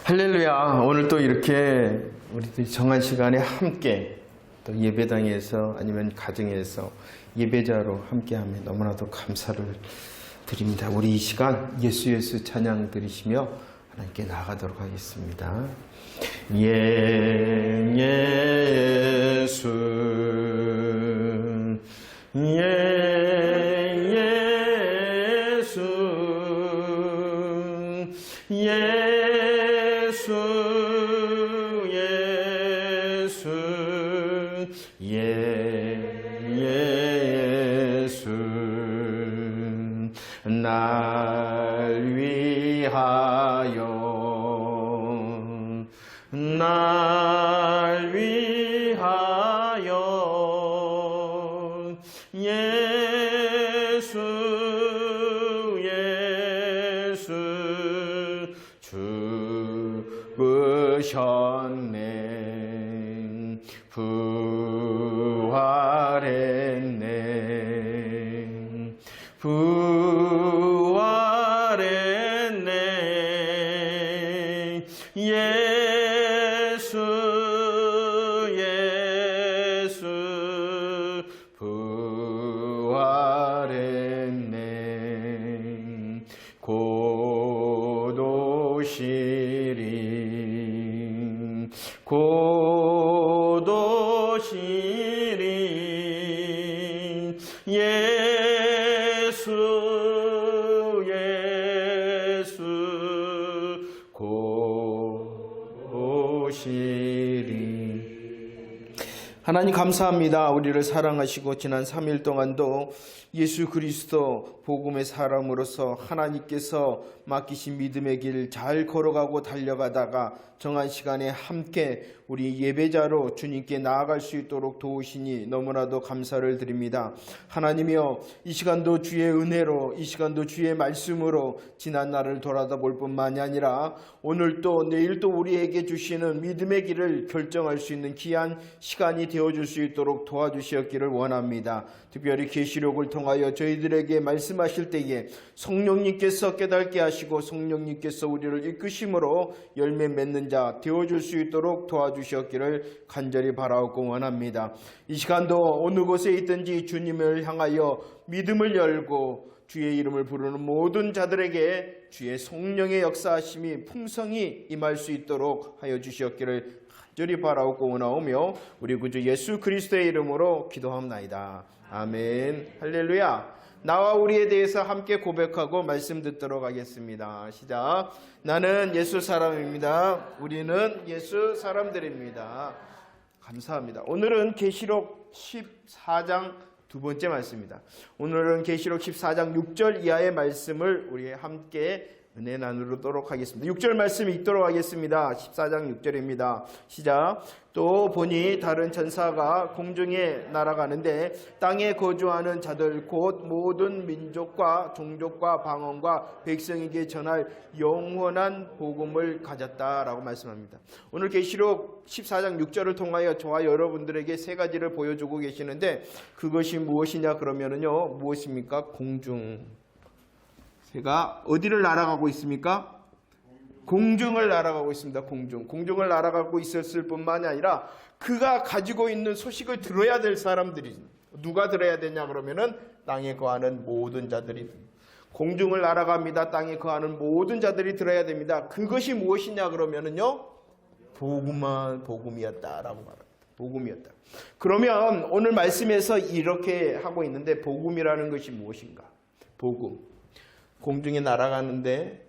할렐루야. 오늘 또 이렇게 우리 정한 시간에 함께 또 예배당에서 아니면 가정에서 예배자로 함께하며 너무나도 감사를 드립니다. 우리 이 시간 예수 찬양 드리시며 하나님께 나아가도록 하겠습니다. 예수 날 위하여 예수 죽으셨네 부활했네 예수 부활했네 곧 오시리 예수 곧 오시리. 하나님 감사합니다. 우리를 사랑하시고 지난 3일 동안도 예수 그리스도 복음의 사람으로서 하나님께서 맡기신 믿음의 길 잘 걸어가고 달려가다가 정한 시간에 함께 우리 예배자로 주님께 나아갈 수 있도록 도우시니 너무나도 감사를 드립니다. 하나님이여, 이 시간도 주의 은혜로, 이 시간도 주의 말씀으로 지난 날을 돌아다볼 뿐만이 아니라 오늘도 내일도 우리에게 주시는 믿음의 길을 결정할 수 있는 귀한 시간이 되어줄 수 있도록 도와주시었기를 원합니다. 특별히 계시록을 통하여 저희들에게 말씀하실 때에 성령님께서 깨닫게 하시고 성령님께서 우리를 이끄심으로 열매 맺는 자 되어줄 수 있도록 도와주시었기를 간절히 바라옵고 원합니다. 이 시간도 어느 곳에 있든지 주님을 향하여 믿음을 열고 주의 이름을 부르는 모든 자들에게 주의 성령의 역사하심이 풍성히 임할 수 있도록 하여 주시었기를 간절히 바라옵고 원하오며 우리 구주 예수 그리스도의 이름으로 기도합나이다. 아멘. 할렐루야. 나와 우리에 대해서 함께 고백하고 말씀 듣도록 하겠습니다. 시작. 나는 예수 사람입니다. 우리는 예수 사람들입니다. 감사합니다. 오늘은 계시록 14장 두 번째 말씀입니다. 오늘은 계시록 14장 6절 이하의 말씀을 우리 함께 은혜 나누도록 하겠습니다. 6절 말씀 읽도록 하겠습니다. 14장 6절입니다. 시작. 또 보니 다른 천사가 공중에 날아가는데 땅에 거주하는 자들 곧 모든 민족과 종족과 방언과 백성에게 전할 영원한 복음을 가졌다라고 말씀합니다. 오늘 계시록 14장 6절을 통하여 저와 여러분들에게 세 가지를 보여주고 계시는데 그것이 무엇이냐 그러면은요, 무엇입니까? 공중. 새가 어디를 날아가고 있습니까? 공중을 날아가고 있습니다. 공중을 날아가고 있었을 뿐만이 아니라 그가 가지고 있는 소식을 들어야 될 사람들이, 누가 들어야 되냐 그러면은 땅에 거하는 모든 자들이, 공중을 날아갑니다. 땅에 거하는 모든 자들이 들어야 됩니다. 그것이 무엇이냐 그러면은요, 복음이었다라고 말합니다. 복음이었다. 그러면 오늘 말씀에서 이렇게 하고 있는데 복음이라는 것이 무엇인가? 복음. 공중에 날아가는데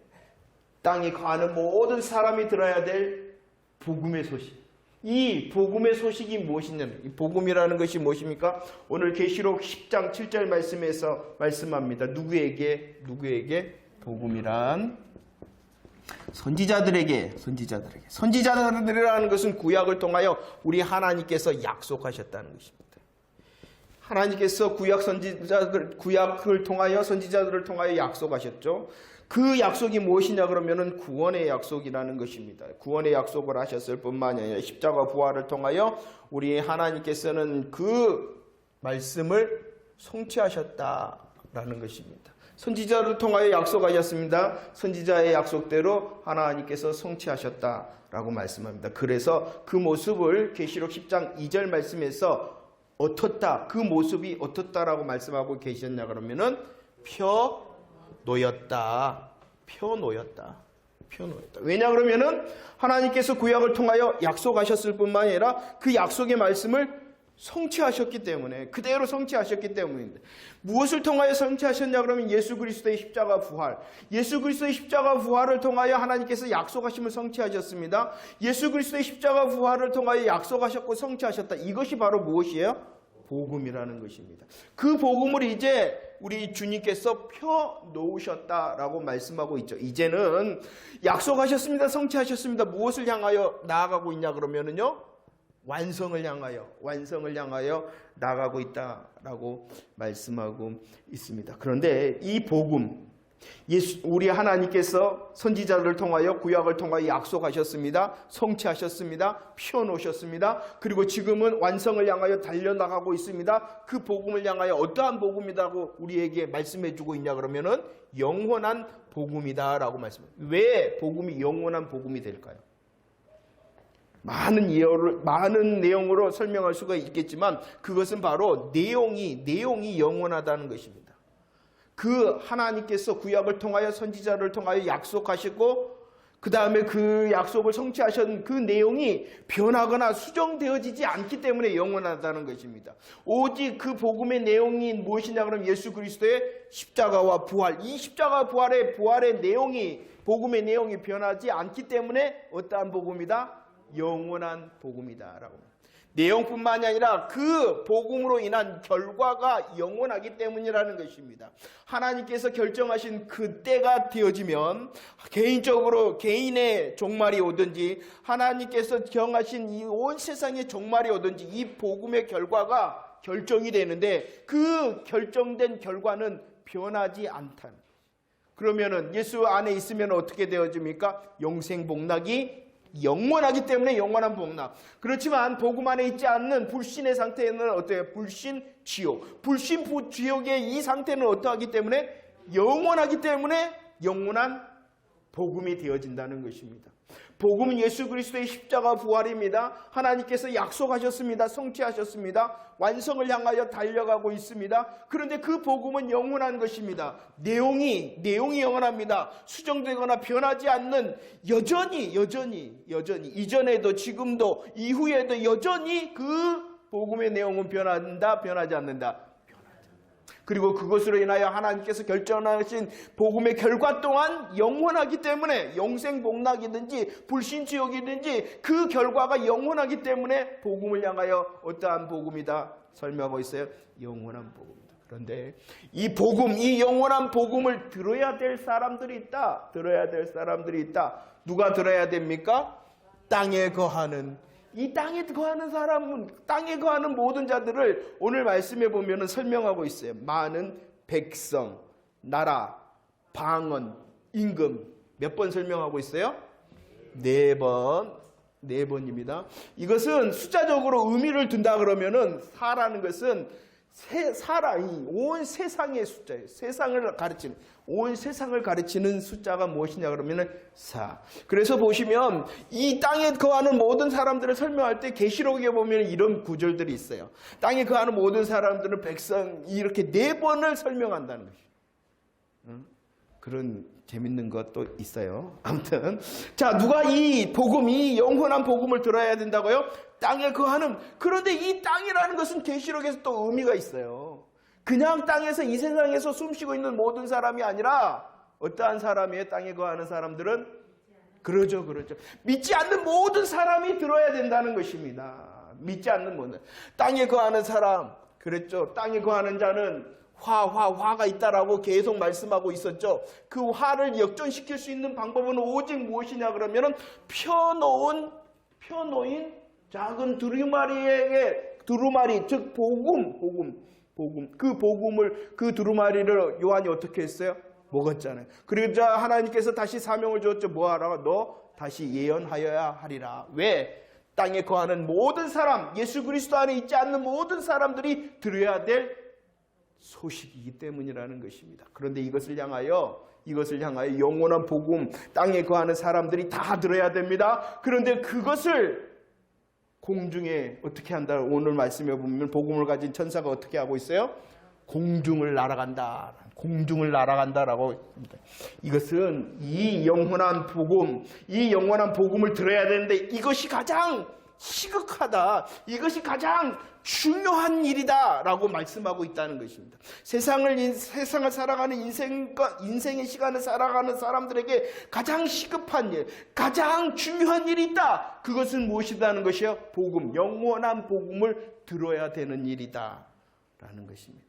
땅에 거하는 모든 사람이 들어야 될 복음의 소식. 이 복음의 소식이 무엇이냐? 이 복음이라는 것이 무엇입니까? 오늘 계시록 10장 7절 말씀에서 말씀합니다. 누구에게 복음이란 선지자들이라는 것은 구약을 통하여 우리 하나님께서 약속하셨다는 것입니다. 하나님께서 구약을 통하여 선지자들을 통하여 약속하셨죠. 그 약속이 무엇이냐 그러면은 구원의 약속이라는 것입니다. 구원의 약속을 하셨을 뿐만이 아니라 십자가 부활을 통하여 우리 하나님께서는 그 말씀을 성취하셨다라는 것입니다. 선지자를 통하여 약속하셨습니다. 선지자의 약속대로 하나님께서 성취하셨다라고 말씀합니다. 그래서 그 모습을 계시록 10장 2절 말씀에서 어떻다, 그 모습이 어떻다라고 말씀하고 계셨냐 그러면은 펴놓였다. 왜냐 그러면은 하나님께서 구약을 통하여 약속하셨을 뿐만 아니라 그 약속의 말씀을 성취하셨기 때문에, 그대로 성취하셨기 때문입니다. 무엇을 통하여 성취하셨냐 그러면 예수 그리스도의 십자가 부활, 예수 그리스도의 십자가 부활을 통하여 하나님께서 약속하심을 성취하셨습니다. 예수 그리스도의 십자가 부활을 통하여 약속하셨고 성취하셨다. 이것이 바로 무엇이에요? 복음이라는 것입니다. 그 복음을 이제 우리 주님께서 펴놓으셨다라고 말씀하고 있죠. 이제는 약속하셨습니다. 성취하셨습니다. 무엇을 향하여 나아가고 있냐 그러면은요, 완성을 향하여 나아가고 있다라고 말씀하고 있습니다. 그런데 이 복음, 우리 하나님께서 선지자를 통하여 구약을 통하여 약속하셨습니다. 성취하셨습니다. 펴놓으셨습니다. 그리고 지금은 완성을 향하여 달려나가고 있습니다. 그 복음을 향하여 어떠한 복음이라고 우리에게 말씀해주고 있냐 그러면은 영원한 복음이다라고 말씀합니다. 왜 복음이 영원한 복음이 될까요? 많은 내용으로 설명할 수가 있겠지만 그것은 바로 내용이 영원하다는 것입니다. 그 하나님께서 구약을 통하여 선지자를 통하여 약속하시고 그 다음에 그 약속을 성취하신 그 내용이 변하거나 수정되어지지 않기 때문에 영원하다는 것입니다. 오직 그 복음의 내용이 무엇이냐 그러면 예수 그리스도의 십자가와 부활, 이 십자가 부활의 내용이, 복음의 내용이 변하지 않기 때문에 어떠한 복음이다? 영원한 복음이다라고. 내용뿐만이 아니라 그 복음으로 인한 결과가 영원하기 때문이라는 것입니다. 하나님께서 결정하신 그 때가 되어지면 개인적으로 개인의 종말이 오든지 하나님께서 정하신 이 온 세상의 종말이 오든지 이 복음의 결과가 결정이 되는데 그 결정된 결과는 변하지 않다. 그러면은 예수 안에 있으면 어떻게 되어집니까? 영생 복락이 영원하기 때문에 영원한 복락. 그렇지만 복음 안에 있지 않는 불신의 상태는 어때요? 불신 지옥. 불신 지옥의 이 상태는 어떠하기 때문에? 영원하기 때문에 영원한 복음이 되어진다는 것입니다. 복음은 예수 그리스도의 십자가 부활입니다. 하나님께서 약속하셨습니다. 성취하셨습니다. 완성을 향하여 달려가고 있습니다. 그런데 그 복음은 영원한 것입니다. 내용이 영원합니다. 수정되거나 변하지 않는 여전히 이전에도 지금도 이후에도 여전히 그 복음의 내용은 변하지 않는다. 그리고 그것으로 인하여 하나님께서 결정하신 복음의 결과 또한 영원하기 때문에 영생 복락이든지 불신지옥이든지 그 결과가 영원하기 때문에 복음을 향하여 어떠한 복음이다 설명하고 있어요. 영원한 복음이다. 그런데 이 복음, 이 영원한 복음을 들어야 될 사람들이 있다. 누가 들어야 됩니까? 땅에 거하는, 이 땅에 거하는 사람은, 땅에 거하는 모든 자들을 오늘 말씀해 보면 설명하고 있어요. 많은 백성, 나라, 방언, 임금. 몇 번 설명하고 있어요? 4번입니다. 이것은 숫자적으로 의미를 둔다 그러면은 사라는 것은 온 세상의 숫자예요. 온 세상을 가르치는 숫자가 무엇이냐 그러면은 4. 그래서 보시면 이 땅에 거하는 모든 사람들을 설명할 때 계시록에 보면 이런 구절들이 있어요. 땅에 거하는 모든 사람들은 백성, 이렇게 4번을 설명한다는 것이에요. 그런 재밌는 것도 있어요. 아무튼 자, 누가 이 복음, 이 영원한 복음을 들어야 된다고요? 땅에 거하는. 그런데 이 땅이라는 것은 계시록에서 또 의미가 있어요. 그냥 땅에서, 이 세상에서 숨쉬고 있는 모든 사람이 아니라 어떠한 사람이에요? 땅에 거하는 사람들은? 그러죠. 믿지 않는 모든 사람이 들어야 된다는 것입니다. 믿지 않는 모든. 땅에 거하는 사람, 그랬죠. 땅에 거하는 자는 화가 있다라고 계속 말씀하고 있었죠. 그 화를 역전시킬 수 있는 방법은 오직 무엇이냐 그러면은 펴놓인 작은 두루마리, 즉 복음. 그 복음을, 그 두루마리를 요한이 어떻게 했어요? 먹었잖아요. 그러자 하나님께서 다시 사명을 주었죠. 뭐 하라고? 너 다시 예언하여야 하리라. 왜? 땅에 거하는 모든 사람, 예수 그리스도 안에 있지 않는 모든 사람들이 들어야 될 소식이기 때문이라는 것입니다. 그런데 이것을 향하여 영원한 복음, 땅에 거하는 사람들이 다 들어야 됩니다. 그런데 그것을 공중에 어떻게 한다? 오늘 말씀에 보면 복음을 가진 천사가 어떻게 하고 있어요? 공중을 날아간다. 공중을 날아간다라고 합니다. 이것은 이 영원한 복음을 들어야 되는데 이것이 가장 시급하다. 이것이 가장 중요한 일이다 라고 말씀하고 있다는 것입니다. 세상을 살아가는 인생의 시간을 살아가는 사람들에게 가장 시급한 일, 가장 중요한 일이 있다. 그것은 무엇이라는 것이요? 복음, 영원한 복음을 들어야 되는 일이다 라는 것입니다.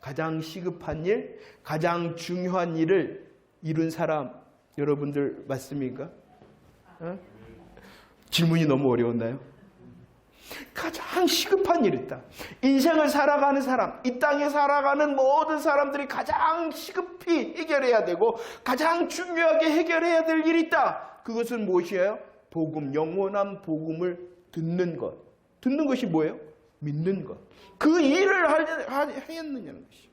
가장 시급한 일, 가장 중요한 일을 이룬 사람 여러분들 맞습니까? 질문이 너무 어려웠나요? 가장 시급한 일이 있다. 인생을 살아가는 사람, 이 땅에 살아가는 모든 사람들이 가장 시급히 해결해야 되고 가장 중요하게 해결해야 될 일이 있다. 그것은 무엇이에요? 복음, 영원한 복음을 듣는 것. 듣는 것이 뭐예요? 믿는 것. 그 일을 하였느냐는 것이죠.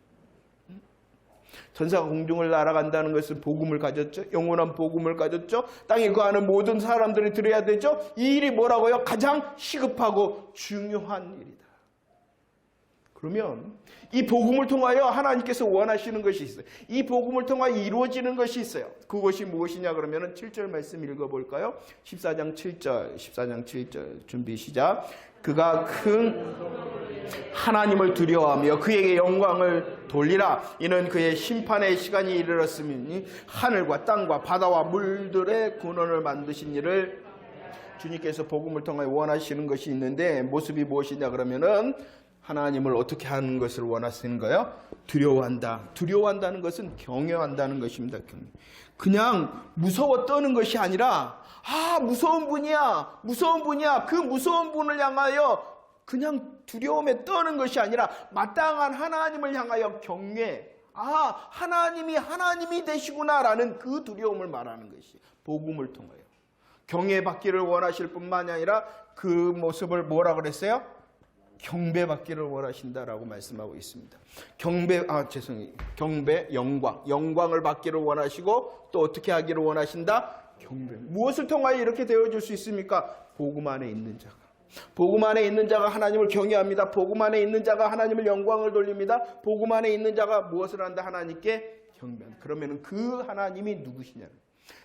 천사가 공중을 날아간다는 것은 복음을 가졌죠. 영원한 복음을 가졌죠. 땅에 거하는 모든 사람들이 들어야 되죠. 이 일이 뭐라고요? 가장 시급하고 중요한 일이다. 그러면 이 복음을 통하여 하나님께서 원하시는 것이 있어요. 이 복음을 통하여 이루어지는 것이 있어요. 그것이 무엇이냐 그러면 7절 말씀 읽어볼까요? 14장 7절 준비 시작. 그가 큰 하나님을 두려워하며 그에게 영광을 돌리라. 이는 그의 심판의 시간이 이르렀으니 하늘과 땅과 바다와 물들의 근원을 만드신 이를 주님께서 복음을 통해 원하시는 것이 있는데 모습이 무엇이냐 그러면은 하나님을 어떻게 하는 것을 원하시는가요? 두려워한다. 두려워한다는 것은 경외한다는 것입니다. 그냥 무서워 떠는 것이 아니라 무서운 분이야. 그 무서운 분을 향하여 그냥 두려움에 떠는 것이 아니라 마땅한 하나님을 향하여 경외. 하나님이 되시구나라는 그 두려움을 말하는 것이 복음을 통하여 경외받기를 원하실 뿐만이 아니라 그 모습을 뭐라 그랬어요? 경배받기를 원하신다라고 말씀하고 있습니다. 경배, 영광을 받기를 원하시고 또 어떻게 하기를 원하신다? 경배. 무엇을 통하여 이렇게 되어질 수 있습니까? 복음 안에 있는 자가. 복음 안에 있는 자가 하나님을 경외합니다. 복음 안에 있는 자가 하나님을 영광을 돌립니다. 복음 안에 있는 자가 무엇을 한다? 하나님께 경배한다. 그러면 그 하나님이 누구시냐?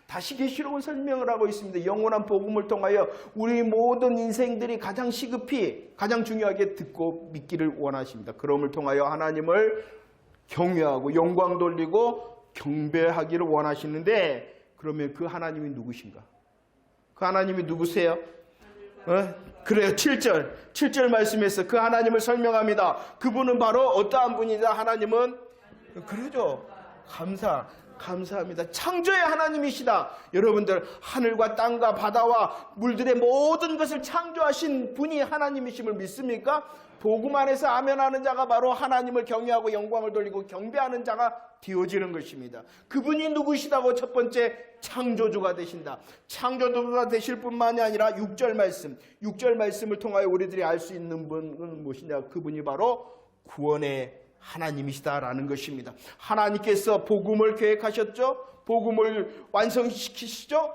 다시 계시록은 설명을 하고 있습니다. 영원한 복음을 통하여 우리 모든 인생들이 가장 시급히 가장 중요하게 듣고 믿기를 원하십니다. 그럼을 통하여 하나님을 경외하고 영광 돌리고 경배하기를 원하시는데 그러면 그 하나님이 누구신가? 그 하나님이 누구세요? 그래요. 7절 말씀에서 그 하나님을 설명합니다. 그분은 바로 어떠한 분이다? 하나님은 그러죠. 감사합니다. 창조의 하나님이시다. 여러분들 하늘과 땅과 바다와 물들의 모든 것을 창조하신 분이 하나님이심을 믿습니까? 복음 안에서 아멘하는 자가 바로 하나님을 경외하고 영광을 돌리고 경배하는 자가 되어지는 것입니다. 그분이 누구시다고? 첫 번째 창조주가 되신다. 창조주가 되실 뿐만이 아니라 6절 말씀을 통하여 우리들이 알 수 있는 분은 무엇이냐? 그분이 바로 구원의 하나님이시다라는 것입니다. 하나님께서 복음을 계획하셨죠. 복음을 완성시키시죠.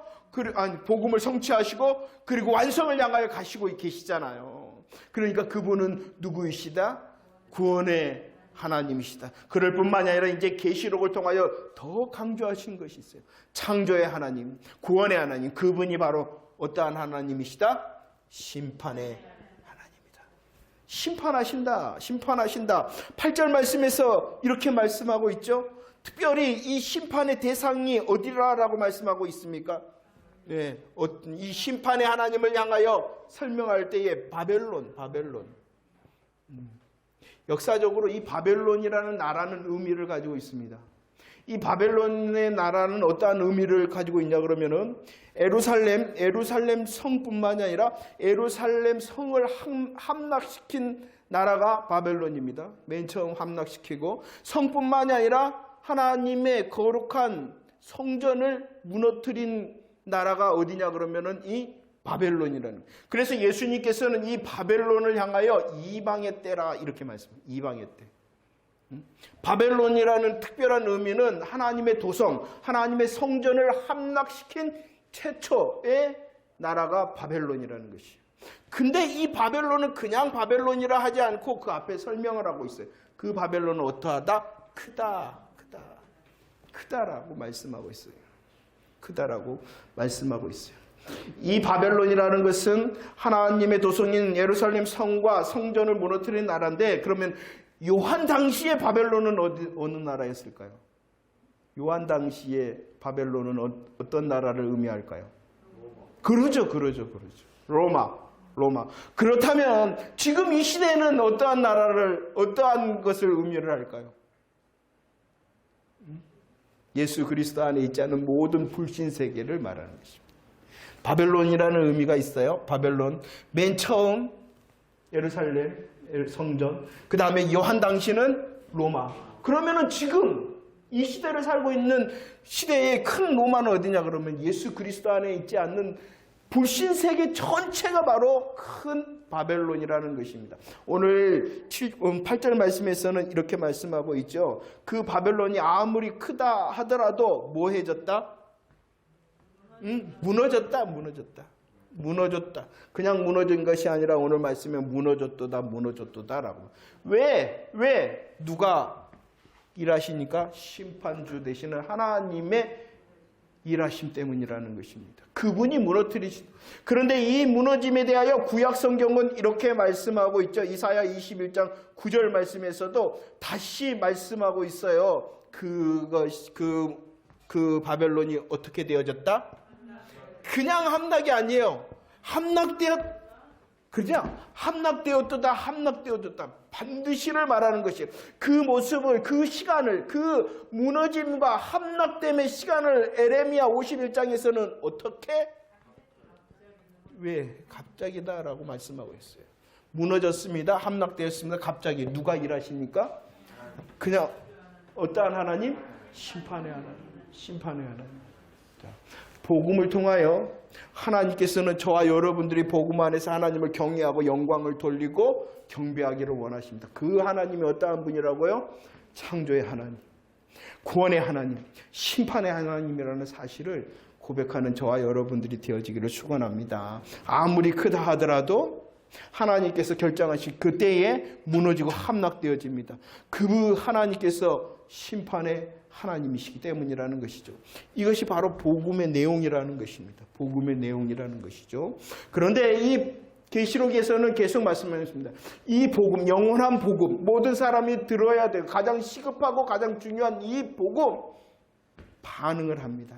복음을 성취하시고 그리고 완성을 향하여 가시고 계시잖아요. 그러니까 그분은 누구이시다? 구원의 하나님이시다. 그럴 뿐만이 아니라 이제 계시록을 통하여 더 강조하신 것이 있어요. 창조의 하나님, 구원의 하나님, 그분이 바로 어떠한 하나님이시다? 심판의 심판하신다. 8절 말씀에서 이렇게 말씀하고 있죠. 특별히 이 심판의 대상이 어디라라고 말씀하고 있습니까? 네, 이 심판의 하나님을 향하여 설명할 때에 바벨론. 역사적으로 이 바벨론이라는 나라는 의미를 가지고 있습니다. 이 바벨론의 나라는 어떠한 의미를 가지고 있냐 그러면은 에루살렘 성뿐만이 아니라 에루살렘 성을 함락시킨 나라가 바벨론입니다. 맨 처음 함락시키고 성뿐만이 아니라 하나님의 거룩한 성전을 무너뜨린 나라가 어디냐 그러면은 이 바벨론이라는. 그래서 예수님께서는 이 바벨론을 향하여 이방의 때라 이렇게 말씀합니다. 이방의 때. 바벨론이라는 특별한 의미는 하나님의 도성, 하나님의 성전을 함락시킨 최초의 나라가 바벨론이라는 것이에요. 근데 이 바벨론은 그냥 바벨론이라 하지 않고 그 앞에 설명을 하고 있어요. 그 바벨론은 어떠하다? 크다라고 말씀하고 있어요. 크다라고 말씀하고 있어요. 이 바벨론이라는 것은 하나님의 도성인 예루살렘 성과 성전을 무너뜨린 나라인데, 그러면 요한 당시의 바벨론은 어느 나라였을까요? 요한 당시의 바벨론은 어떤 나라를 의미할까요? 그러죠. 로마. 그렇다면 지금 이 시대는 어떠한 것을 의미를 할까요? 예수 그리스도 안에 있지 않은 모든 불신 세계를 말하는 것입니다. 바벨론이라는 의미가 있어요. 바벨론. 맨 처음 예루살렘 성전, 그 다음에 요한 당시는 로마. 그러면은 지금 이 시대를 살고 있는 시대의 큰 로마는 어디냐 그러면 예수 그리스도 안에 있지 않는 불신 세계 전체가 바로 큰 바벨론이라는 것입니다. 오늘 8절 말씀에서는 이렇게 말씀하고 있죠. 그 바벨론이 아무리 크다 하더라도 뭐 해졌다? 무너졌다. 그냥 무너진 것이 아니라 오늘 말씀에 무너졌도다라고. 왜? 누가 일하시니까? 심판주 되시는 하나님의 일하심 때문이라는 것입니다. 그분이 무너뜨리신. 그런데 이 무너짐에 대하여 구약 성경은 이렇게 말씀하고 있죠. 이사야 21장 9절 말씀에서도 다시 말씀하고 있어요. 그 바벨론이 어떻게 되어졌다? 그냥 함락이 아니에요. 함락되었다. 반드시를 말하는 것이에요. 그 모습을, 그 시간을, 그 무너짐과 함락됨의 시간을 에레미야 51장에서는 어떻게? 왜? 갑자기다라고 말씀하고 있어요. 무너졌습니다. 함락되었습니다. 갑자기. 누가 일하십니까? 그냥 어떠한 하나님? 심판의 하나님. 자, 복음을 통하여 하나님께서는 저와 여러분들이 복음 안에서 하나님을 경외하고 영광을 돌리고 경배하기를 원하십니다. 그 하나님이 어떠한 분이라고요? 창조의 하나님, 구원의 하나님, 심판의 하나님이라는 사실을 고백하는 저와 여러분들이 되어지기를 축원합니다. 아무리 크다 하더라도 하나님께서 결정하신 그때에 무너지고 함락되어집니다. 그 하나님께서 심판의 하나님이시기 때문이라는 것이죠. 이것이 바로 복음의 내용이라는 것입니다. 복음의 내용이라는 것이죠. 그런데 이 계시록에서는 계속 말씀하셨습니다. 이 복음, 영원한 복음, 모든 사람이 들어야 돼요. 가장 시급하고 가장 중요한 이 복음, 반응을 합니다.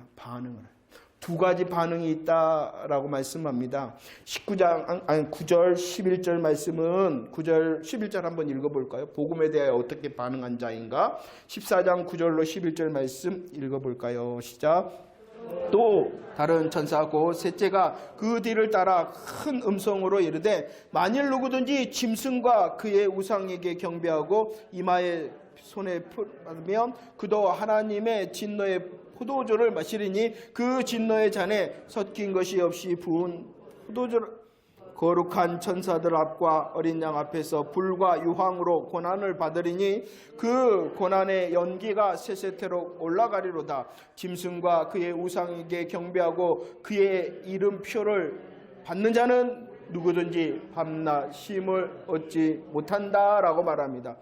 두 가지 반응이 있다라고 말씀합니다. 9절 11절 말씀은 9절 11절 한번 읽어볼까요? 복음에 대하여 어떻게 반응한 자인가? 14장 9절로 11절 말씀 읽어볼까요? 시작. 또 다른 천사고 셋째가 그 뒤를 따라 큰 음성으로 이르되 만일 누구든지 짐승과 그의 우상에게 경배하고 이마에 손에 받으면 그도 하나님의 진노의 포도주를 마시리니 그 진노의 잔에 섞인 것이 없이 부은 포도주를 거룩한 천사들 앞과 어린 양 앞에서 불과 유황으로 고난을 받으리니 그 고난의 연기가 세세토록 올라가리로다. 짐승과 그의 우상에게 경배하고 그의 이름표를 받는 자는 누구든지 밤낮 쉼을 얻지 못한다라고 말합니다.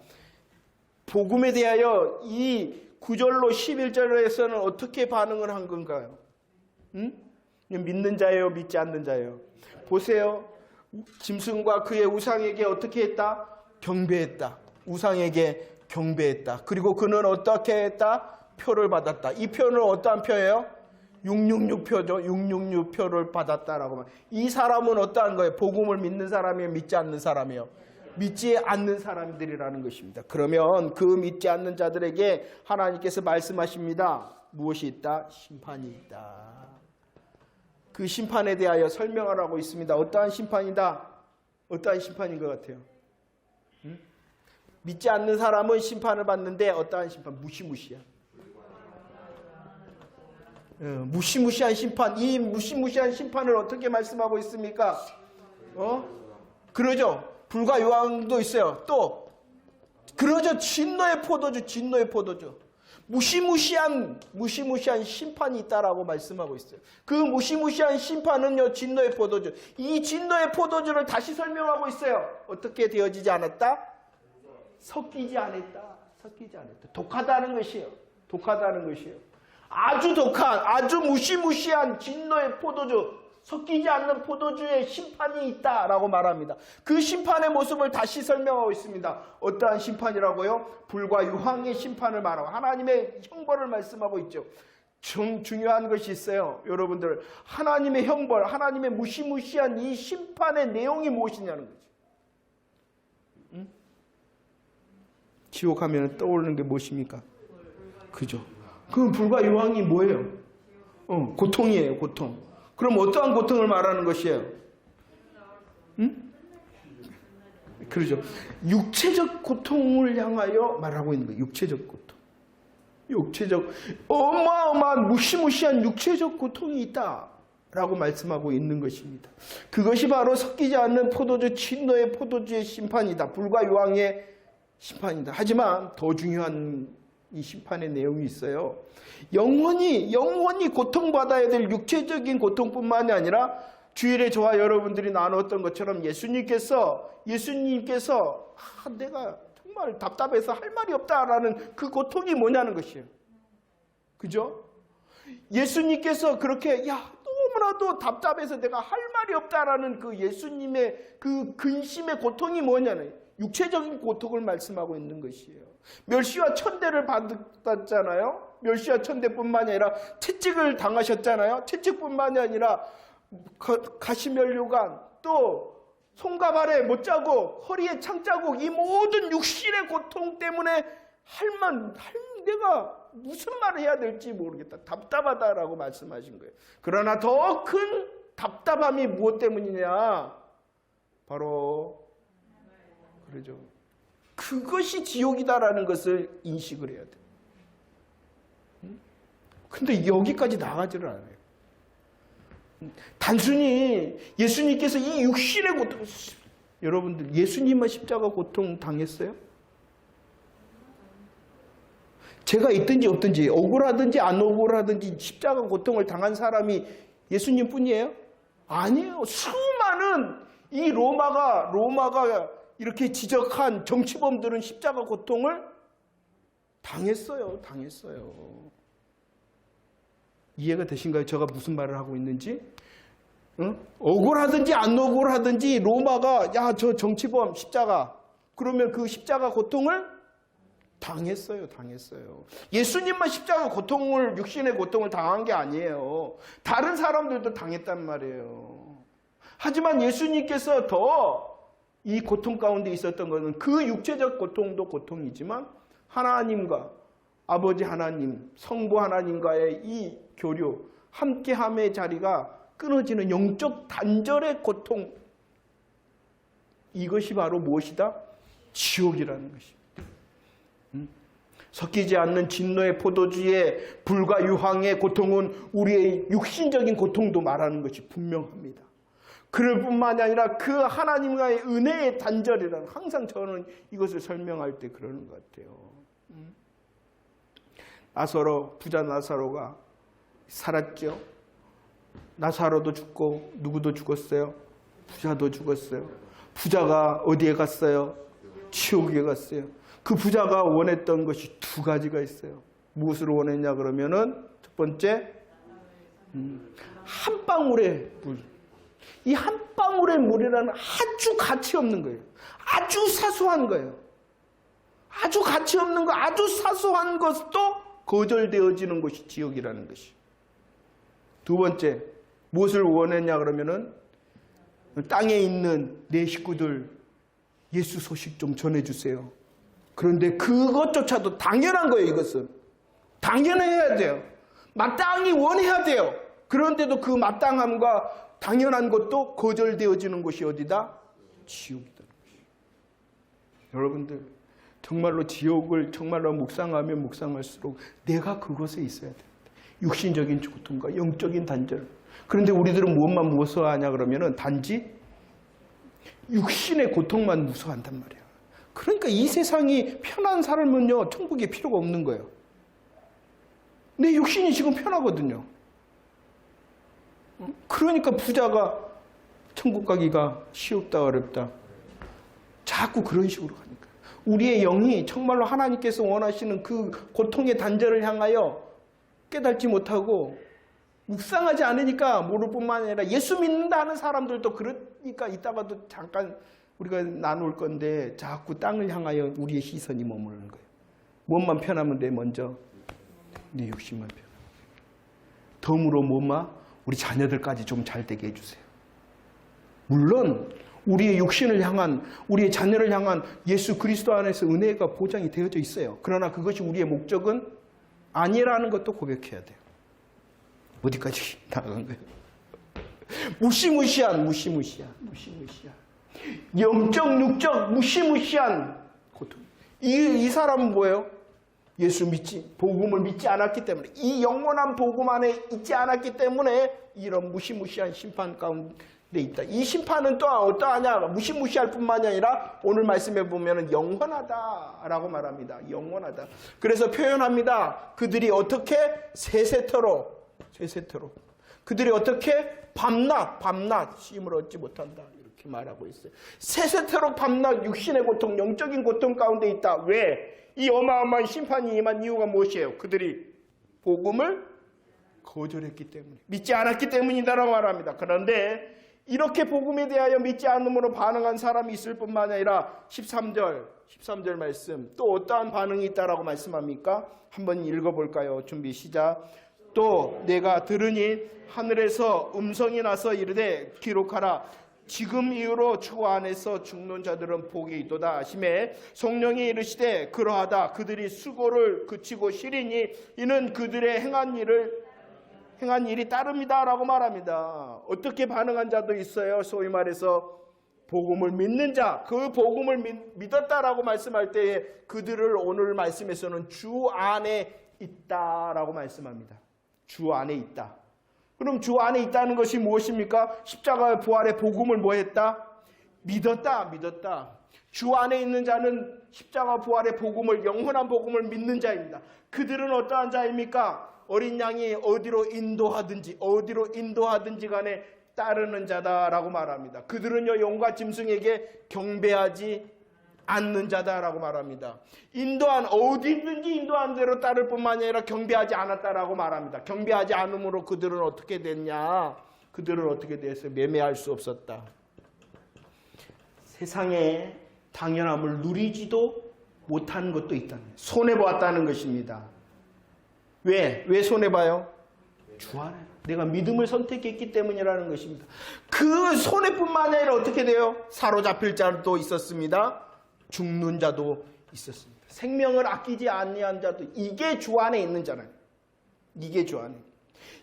복음에 대하여 이 9절로 11절에서는 어떻게 반응을 한 건가요? 믿는 자예요? 믿지 않는 자예요? 보세요. 짐승과 그의 우상에게 어떻게 했다? 경배했다. 우상에게 경배했다. 그리고 그는 어떻게 했다? 표를 받았다. 이 표는 어떠한 표예요? 666표죠. 666표를 받았다라고 말. 이 사람은 어떠한 거예요? 복음을 믿는 사람이에요? 믿지 않는 사람이에요? 믿지 않는 사람들이라는 것입니다. 그러면 그 믿지 않는 자들에게 하나님께서 말씀하십니다. 무엇이 있다? 심판이 있다. 그 심판에 대하여 설명을 하고 있습니다. 어떠한 심판이다? 어떠한 심판인 것 같아요? 믿지 않는 사람은 심판을 받는데 어떠한 심판? 무시무시한. 무시무시한 심판. 이 무시무시한 심판을 어떻게 말씀하고 있습니까? 그러죠. 불과 유황도 있어요. 또 그러죠. 진노의 포도주, 진노의 포도주. 무시무시한 심판이 있다라고 말씀하고 있어요. 그 무시무시한 심판은요, 진노의 포도주. 이 진노의 포도주를 다시 설명하고 있어요. 어떻게 되어지지 않았다? 섞이지 않았다. 섞이지 않았다. 독하다는 것이에요. 독하다는 것이에요. 아주 독한, 아주 무시무시한 진노의 포도주, 섞이지 않는 포도주의 심판이 있다라고 말합니다. 그 심판의 모습을 다시 설명하고 있습니다. 어떠한 심판이라고요? 불과 유황의 심판을 말하고 하나님의 형벌을 말씀하고 있죠. 중요한 것이 있어요. 여러분들, 하나님의 형벌, 하나님의 무시무시한 이 심판의 내용이 무엇이냐는 거죠. 응? 지옥 하면 떠오르는 게 무엇입니까? 그죠? 그럼 불과 유황이 뭐예요? 고통이에요, 고통. 그럼 어떠한 고통을 말하는 것이에요? 응? 그러죠. 육체적 고통을 향하여 말하고 있는 거예요. 육체적 고통. 육체적, 어마어마한 무시무시한 육체적 고통이 있다라고 말씀하고 있는 것입니다. 그것이 바로 섞이지 않는 포도주, 진노의 포도주의 심판이다. 불과 유황의 심판이다. 하지만 더 중요한 이 심판의 내용이 있어요. 영원히 고통받아야 될 육체적인 고통뿐만이 아니라 주일에 저와 여러분들이 나누었던 것처럼 예수님께서 내가 정말 답답해서 할 말이 없다라는 그 고통이 뭐냐는 것이에요. 그죠? 예수님께서 그렇게 너무나도 답답해서 내가 할 말이 없다라는 그 예수님의 그 근심의 고통이 뭐냐는 육체적인 고통을 말씀하고 있는 것이에요. 멸시와 천대를 받았잖아요. 멸시와 천대뿐만이 아니라 채찍을 당하셨잖아요. 채찍뿐만이 아니라 가시면류관, 또 손과 발에 못자국, 허리에 창자국, 이 모든 육신의 고통 때문에 내가 무슨 말을 해야 될지 모르겠다. 답답하다라고 말씀하신 거예요. 그러나 더 큰 답답함이 무엇 때문이냐? 바로 그러죠. 그것이 지옥이다라는 것을 인식을 해야 돼요. 근데 여기까지 나가지를 않아요. 단순히 예수님께서 이 육신의 고통, 여러분들 예수님만 십자가 고통 당했어요? 제가 있든지 없든지, 억울하든지 안 억울하든지 십자가 고통을 당한 사람이 예수님 뿐이에요? 아니에요. 수많은 이 로마가 이렇게 지적한 정치범들은 십자가 고통을 당했어요. 이해가 되신가요? 제가 무슨 말을 하고 있는지? 응? 억울하든지 안 억울하든지 로마가 저 정치범 십자가, 그러면 그 십자가 고통을 당했어요. 예수님만 십자가 고통을, 육신의 고통을 당한 게 아니에요. 다른 사람들도 당했단 말이에요. 하지만 예수님께서 더 이 고통 가운데 있었던 것은 그 육체적 고통도 고통이지만 하나님과 아버지 하나님, 성부 하나님과의 이 교류, 함께함의 자리가 끊어지는 영적 단절의 고통, 이것이 바로 무엇이다? 지옥이라는 것입니다. 섞이지 않는 진노의 포도주의 불과 유황의 고통은 우리의 육신적인 고통도 말하는 것이 분명합니다. 그럴 뿐만이 아니라 그 하나님과의 은혜의 단절이라는, 항상 저는 이것을 설명할 때 그러는 것 같아요. 부자 나사로가 살았죠. 나사로도 죽고 누구도 죽었어요. 부자도 죽었어요. 부자가 어디에 갔어요? 지옥에 갔어요. 그 부자가 원했던 것이 두 가지가 있어요. 무엇을 원했냐 그러면은 첫 번째, 한 방울의 물. 이 한 방울의 물이라는 아주 가치 없는 거예요. 아주 사소한 거예요. 아주 가치 없는 거, 아주 사소한 것도 거절되어지는 것이 지옥이라는 것이. 두 번째, 무엇을 원했냐 그러면은 땅에 있는 내 식구들 예수 소식 좀 전해주세요. 그런데 그것조차도 당연한 거예요. 이것은 당연해야 돼요. 마땅히 원해야 돼요. 그런데도 그 마땅함과 당연한 것도 거절되어지는 것이 어디다? 지옥이다. 여러분들 정말로 지옥을 정말로 묵상하면 묵상할수록 내가 그곳에 있어야 됩니다. 육신적인 고통과 영적인 단절. 그런데 우리들은 무엇만 무서워하냐 그러면은 단지 육신의 고통만 무서워한단 말이에요. 그러니까 이 세상이 편한 삶은요, 천국에 필요가 없는 거예요. 내 육신이 지금 편하거든요. 그러니까 부자가 천국 가기가 쉽다 어렵다. 자꾸 그런 식으로 가니까. 우리의 영이 정말로 하나님께서 원하시는 그 고통의 단절을 향하여 깨닫지 못하고 묵상하지 않으니까 모를 뿐만 아니라 예수 믿는다 하는 사람들도 그러니까 이따가도 잠깐 우리가 나눌 건데 자꾸 땅을 향하여 우리의 시선이 머무르는 거예요. 몸만 편하면 돼. 먼저 내 욕심만 편하면. 덤으로 몸만 우리 자녀들까지 좀 잘 되게 해주세요. 물론 우리의 육신을 향한, 우리의 자녀를 향한 예수 그리스도 안에서 은혜가 보장이 되어져 있어요. 그러나 그것이 우리의 목적은 아니라는 것도 고백해야 돼요. 어디까지 나간 거예요? 무시무시한 영적, 육적, 무시무시한 고통. 이 사람은 뭐예요? 예수 믿지, 복음을 믿지 않았기 때문에, 이 영원한 복음 안에 있지 않았기 때문에 이런 무시무시한 심판 가운데 있다. 이 심판은 또 어떠하냐? 무시무시할 뿐만이 아니라 오늘 말씀에 보면 영원하다라고 말합니다. 영원하다. 그래서 표현합니다. 그들이 어떻게 세세토록 그들이 어떻게 밤낮 쉼을 얻지 못한다. 이렇게 말하고 있어요. 세세토록 밤낮 육신의 고통, 영적인 고통 가운데 있다. 왜? 이 어마어마한 심판이 임한 이유가 무엇이에요? 그들이 복음을 거절했기 때문에, 믿지 않았기 때문이다라고 말합니다. 그런데 이렇게 복음에 대하여 믿지 않음으로 반응한 사람이 있을 뿐만 아니라 13절 말씀, 또 어떠한 반응이 있다라고 말씀합니까? 한번 읽어볼까요? 준비 시작. 또 내가 들으니 하늘에서 음성이 나서 이르되 기록하라. 지금 이후로 주 안에서 죽는 자들은 복이 있도다 하시매 성령이 이르시되 그러하다. 그들이 수고를 그치고 쉬리니 이는 그들의 행한 일이 따릅니다 라고 말합니다. 어떻게 반응한 자도 있어요. 소위 말해서 복음을 믿는 자, 그 복음을 믿었다라고 말씀할 때에 그들을 오늘 말씀에서는 주 안에 있다라고 말씀합니다. 주 안에 있다. 그럼 주 안에 있다는 것이 무엇입니까? 십자가의 부활의 복음을 뭐 했다? 믿었다. 주 안에 있는 자는 십자가 부활의 복음을, 영원한 복음을 믿는 자입니다. 그들은 어떠한 자입니까? 어린 양이 어디로 인도하든지 간에 따르는 자다라고 말합니다. 그들은요, 용과 짐승에게 경배하지 않는 자다라고 말합니다. 어디든지 인도한 대로 따를 뿐만 아니라 경배하지 않았다라고 말합니다. 경배하지 않음으로 그들은 어떻게 됐냐? 그들은 어떻게 됐어요? 매매할 수 없었다. 세상의 당연함을 누리지도 못한 것도 있다는 거예요. 손해보았다는 것입니다. 왜 손해봐요? 주 안에 내가 믿음을 선택했기 때문이라는 것입니다. 그 손해뿐만 아니라 어떻게 돼요? 사로잡힐 자도 있었습니다. 죽는 자도 있었습니다. 생명을 아끼지 아니한 자도, 이게 주 안에 있는 자라요. 이게 주 안에.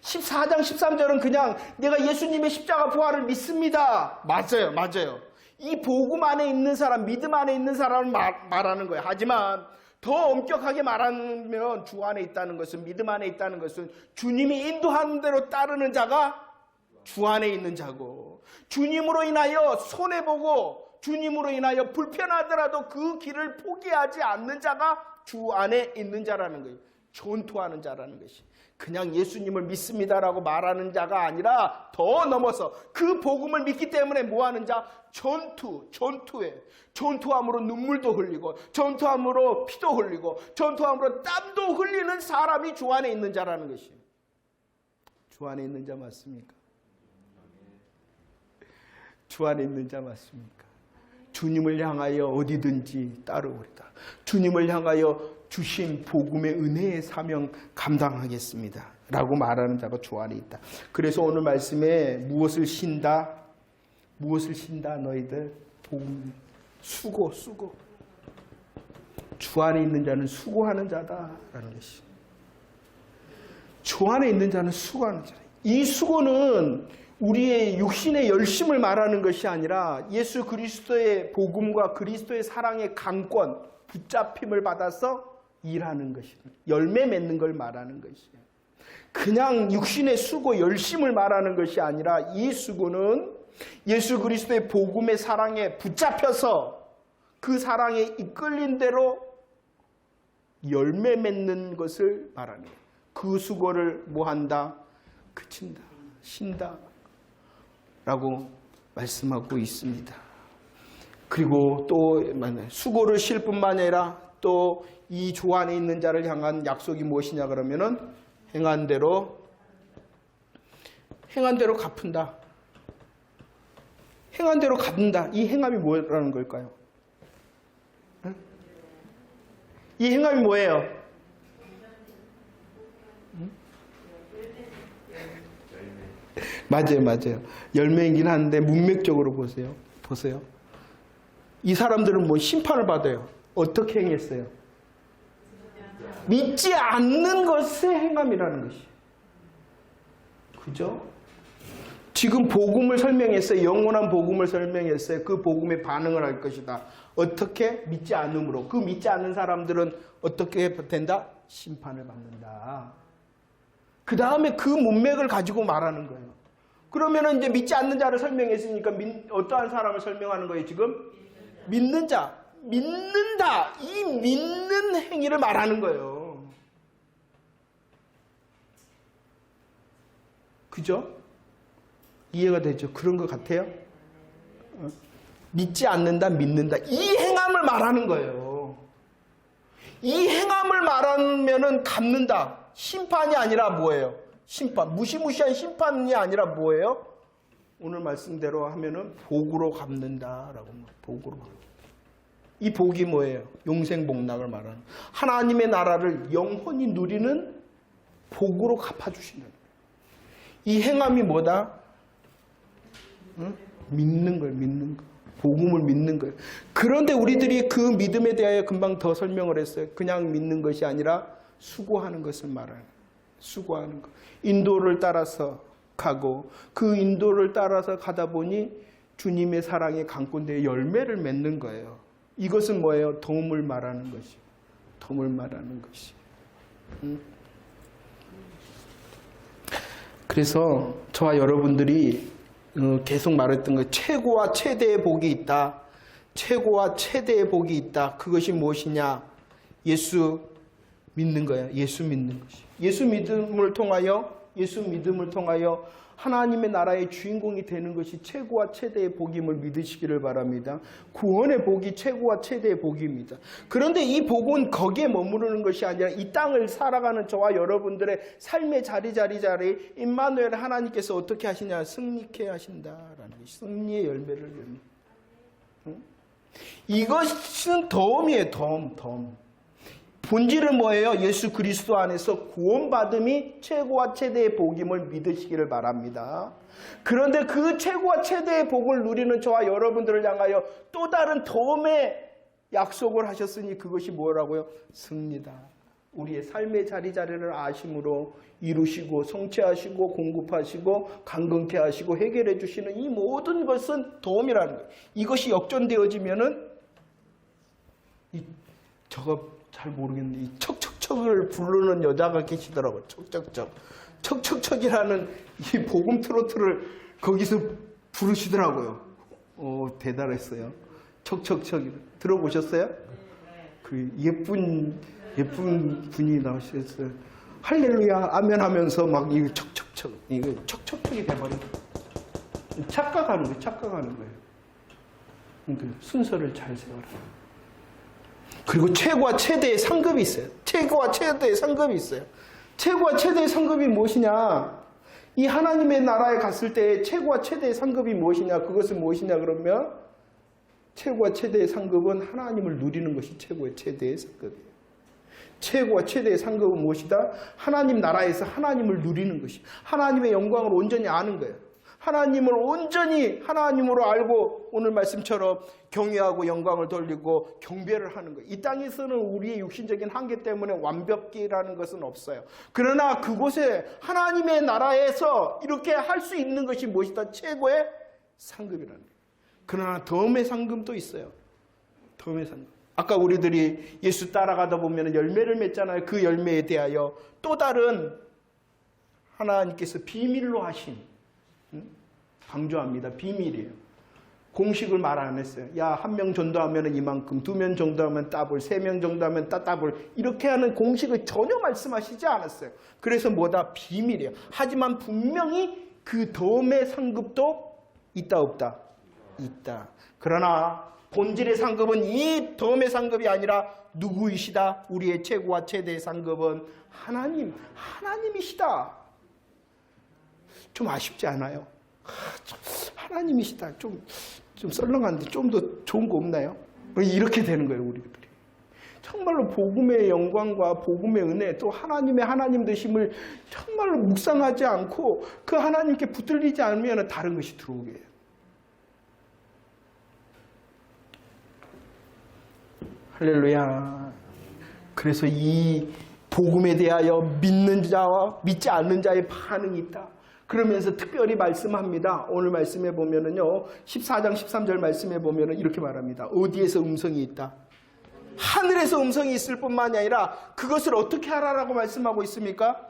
14장 13절은 그냥 내가 예수님의 십자가 부활을 믿습니다. 맞아요. 이 복음 안에 있는 사람, 믿음 안에 있는 사람을 말하는 거예요. 하지만 더 엄격하게 말하면 주 안에 있다는 것은, 믿음 안에 있다는 것은 주님이 인도하는 대로 따르는 자가 주 안에 있는 자고, 주님으로 인하여 손해보고 주님으로 인하여 불편하더라도 그 길을 포기하지 않는 자가 주 안에 있는 자라는 거예요. 전투하는 자라는 것이. 그냥 예수님을 믿습니다라고 말하는 자가 아니라 더 넘어서 그 복음을 믿기 때문에 뭐하는 자? 전투해. 전투함으로 눈물도 흘리고, 전투함으로 피도 흘리고, 전투함으로 땀도 흘리는 사람이 주 안에 있는 자라는 것이에요. 주 안에 있는 자 맞습니까? 주 안에 있는 자 맞습니까? 주님을 향하여 어디든지 따르오리다. 주님을 향하여 주신 복음의 은혜의 사명 감당하겠습니다 라고 말하는 자가 주 안에 있다. 그래서 오늘 말씀에 무엇을 신다 너희들? 복음. 수고. 주 안에 있는 자는 수고하는 자다라는 것이. 주 안에 있는 자는 수고하는 자다. 이 수고는 우리의 육신의 열심을 말하는 것이 아니라 예수 그리스도의 복음과 그리스도의 사랑의 강권, 붙잡힘을 받아서 일하는 것이에요. 열매 맺는 걸 말하는 것이에요. 그냥 육신의 수고, 열심을 말하는 것이 아니라 이 수고는 예수 그리스도의 복음의 사랑에 붙잡혀서 그 사랑에 이끌린 대로 열매 맺는 것을 말하는 거예요. 그 수고를 뭐한다? 그친다, 쉰다 라고 말씀하고 있습니다. 그리고 또 수고를 쉴 뿐만 아니라 또 이 조 안에 있는 자를 향한 약속이 무엇이냐 그러면은 행한 대로 갚은다. 행한 대로 갚는다. 이 행함이 뭐라는 걸까요? 응? 이 행함이 뭐예요? 응? 맞아요. 열매이긴 한데 문맥적으로 보세요. 이 사람들은 뭐 심판을 받아요. 어떻게 행했어요? 믿지 않는 것의 행함이라는 것이. 그죠? 지금 복음을 설명했어요. 영원한 복음을 설명했어요. 그 복음에 반응을 할 것이다. 어떻게? 믿지 않음으로. 그 믿지 않는 사람들은 어떻게 된다? 심판을 받는다. 그 다음에 그 문맥을 가지고 말하는 거예요. 그러면은 이제 믿지 않는 자를 설명했으니까 어떠한 사람을 설명하는 거예요, 지금? 믿는 자. 믿는다. 이 믿는 행위를 말하는 거예요. 그죠? 이해가 되죠? 그런 것 같아요? 믿지 않는다, 믿는다. 이 행함을 말하는 거예요. 이 행함을 말하면은 갚는다. 심판이 아니라 뭐예요? 심판. 무시무시한 심판이 아니라 뭐예요? 오늘 말씀대로 하면은 복으로 갚는다라고. 복으로. 이 복이 뭐예요? 용생복락을 말하는. 하나님의 나라를 영원히 누리는 복으로 갚아주시는. 이 행함이 뭐다? 응? 믿는 거예요. 믿는 거. 복음을 믿는 거예요. 그런데 우리들이 그 믿음에 대하여 금방 더 설명을 했어요. 그냥 믿는 것이 아니라 수고하는 것을 말하는. 수고하는 것. 인도를 따라서 가고 그 인도를 따라서 가다 보니 주님의 사랑의 강권대에 열매를 맺는 거예요. 이것은 뭐예요? 도움을 말하는 것이. 도움을 말하는 것이. 그래서 저와 여러분들이 계속 말했던 것, 최고와 최대의 복이 있다. 최고와 최대의 복이 있다. 그것이 무엇이냐? 예수 믿는 거예요. 예수 믿는 것이. 예수 믿음을 통하여 하나님의 나라의 주인공이 되는 것이 최고와 최대의 복임을 믿으시기를 바랍니다. 구원의 복이 최고와 최대의 복입니다. 그런데 이 복은 거기에 머무르는 것이 아니라 이 땅을 살아가는 저와 여러분들의 삶의 자리 임마누엘 하나님께서 어떻게 하시냐? 승리케 하신다라는 것이. 승리의 열매를 이것은 덤이에요. 덤. 본질은 뭐예요? 예수 그리스도 안에서 구원받음이 최고와 최대의 복임을 믿으시기를 바랍니다. 그런데 그 최고와 최대의 복을 누리는 저와 여러분들을 향하여 또 다른 덤의 약속을 하셨으니 그것이 뭐라고요? 승리다. 우리의 삶의 자리를 아심으로 이루시고 성취하시고 공급하시고 강건케 하시고 해결해 주시는 이 모든 것은 도움이라는 거예요. 이것이 역전되어지면은 저거 잘 모르겠는데 이 척척척을 부르는 여자가 계시더라고요. 척척척이라는 이 복음 트로트를 거기서 부르시더라고요. 대단했어요. 척척척 들어보셨어요? 그 예쁜 분이 나오셨어요. 할렐루야 아멘 하면서 막 이거 척척척이 돼버린 거예요. 착각하는 거예요. 그러니까 순서를 잘 세워라. 그리고 최고와 최대의 상급이 있어요. 최고와 최대의 상급이 무엇이냐? 이 하나님의 나라에 갔을 때 최고와 최대의 상급이 무엇이냐? 그것은 무엇이냐 그러면 최고와 최대의 상급은 하나님을 누리는 것이 최고의 최대의 상급이에요. 최고와 최대의 상급은 무엇이다? 하나님 나라에서 하나님을 누리는 것이. 하나님의 영광을 온전히 아는 거예요. 하나님을 온전히 하나님으로 알고 오늘 말씀처럼 경외하고 영광을 돌리고 경배를 하는 거예요. 이 땅에서는 우리의 육신적인 한계 때문에 완벽이라는 것은 없어요. 그러나 그곳에 하나님의 나라에서 이렇게 할 수 있는 것이 무엇이다? 최고의 상급이라는 거예요. 그러나 덤의 상급도 있어요. 덤의 상급. 아까 우리들이 예수 따라가다 보면 열매를 맺잖아요. 그 열매에 대하여 또 다른 하나님께서 비밀로 하신, 강조합니다. 비밀이에요. 공식을 말 안 했어요. 야, 1명 전도하면 이만큼, 2명 전도하면 따블, 3명 전도하면 따블, 이렇게 하는 공식을 전혀 말씀하시지 않았어요. 그래서 뭐다? 비밀이에요. 하지만 분명히 그 덤의 상급도 있다 없다? 있다. 그러나 본질의 상급은 이 덤의 상급이 아니라 누구이시다? 우리의 최고와 최대의 상급은 하나님이시다. 좀 아쉽지 않아요? 하나님이시다. 좀 썰렁한데 좀 더 좋은 거 없나요? 이렇게 되는 거예요, 우리들이. 정말로 복음의 영광과 복음의 은혜, 또 하나님 되심을 정말로 묵상하지 않고 그 하나님께 붙들리지 않으면 다른 것이 들어오게 해요. 할렐루야. 그래서 이 복음에 대하여 믿는 자와 믿지 않는 자의 반응이 있다. 그러면서 특별히 말씀합니다. 오늘 말씀해 보면은요, 14장 13절 말씀해 보면은 이렇게 말합니다. 어디에서 음성이 있다? 하늘에서 음성이 있을 뿐만이 아니라 그것을 어떻게 하라라고 말씀하고 있습니까?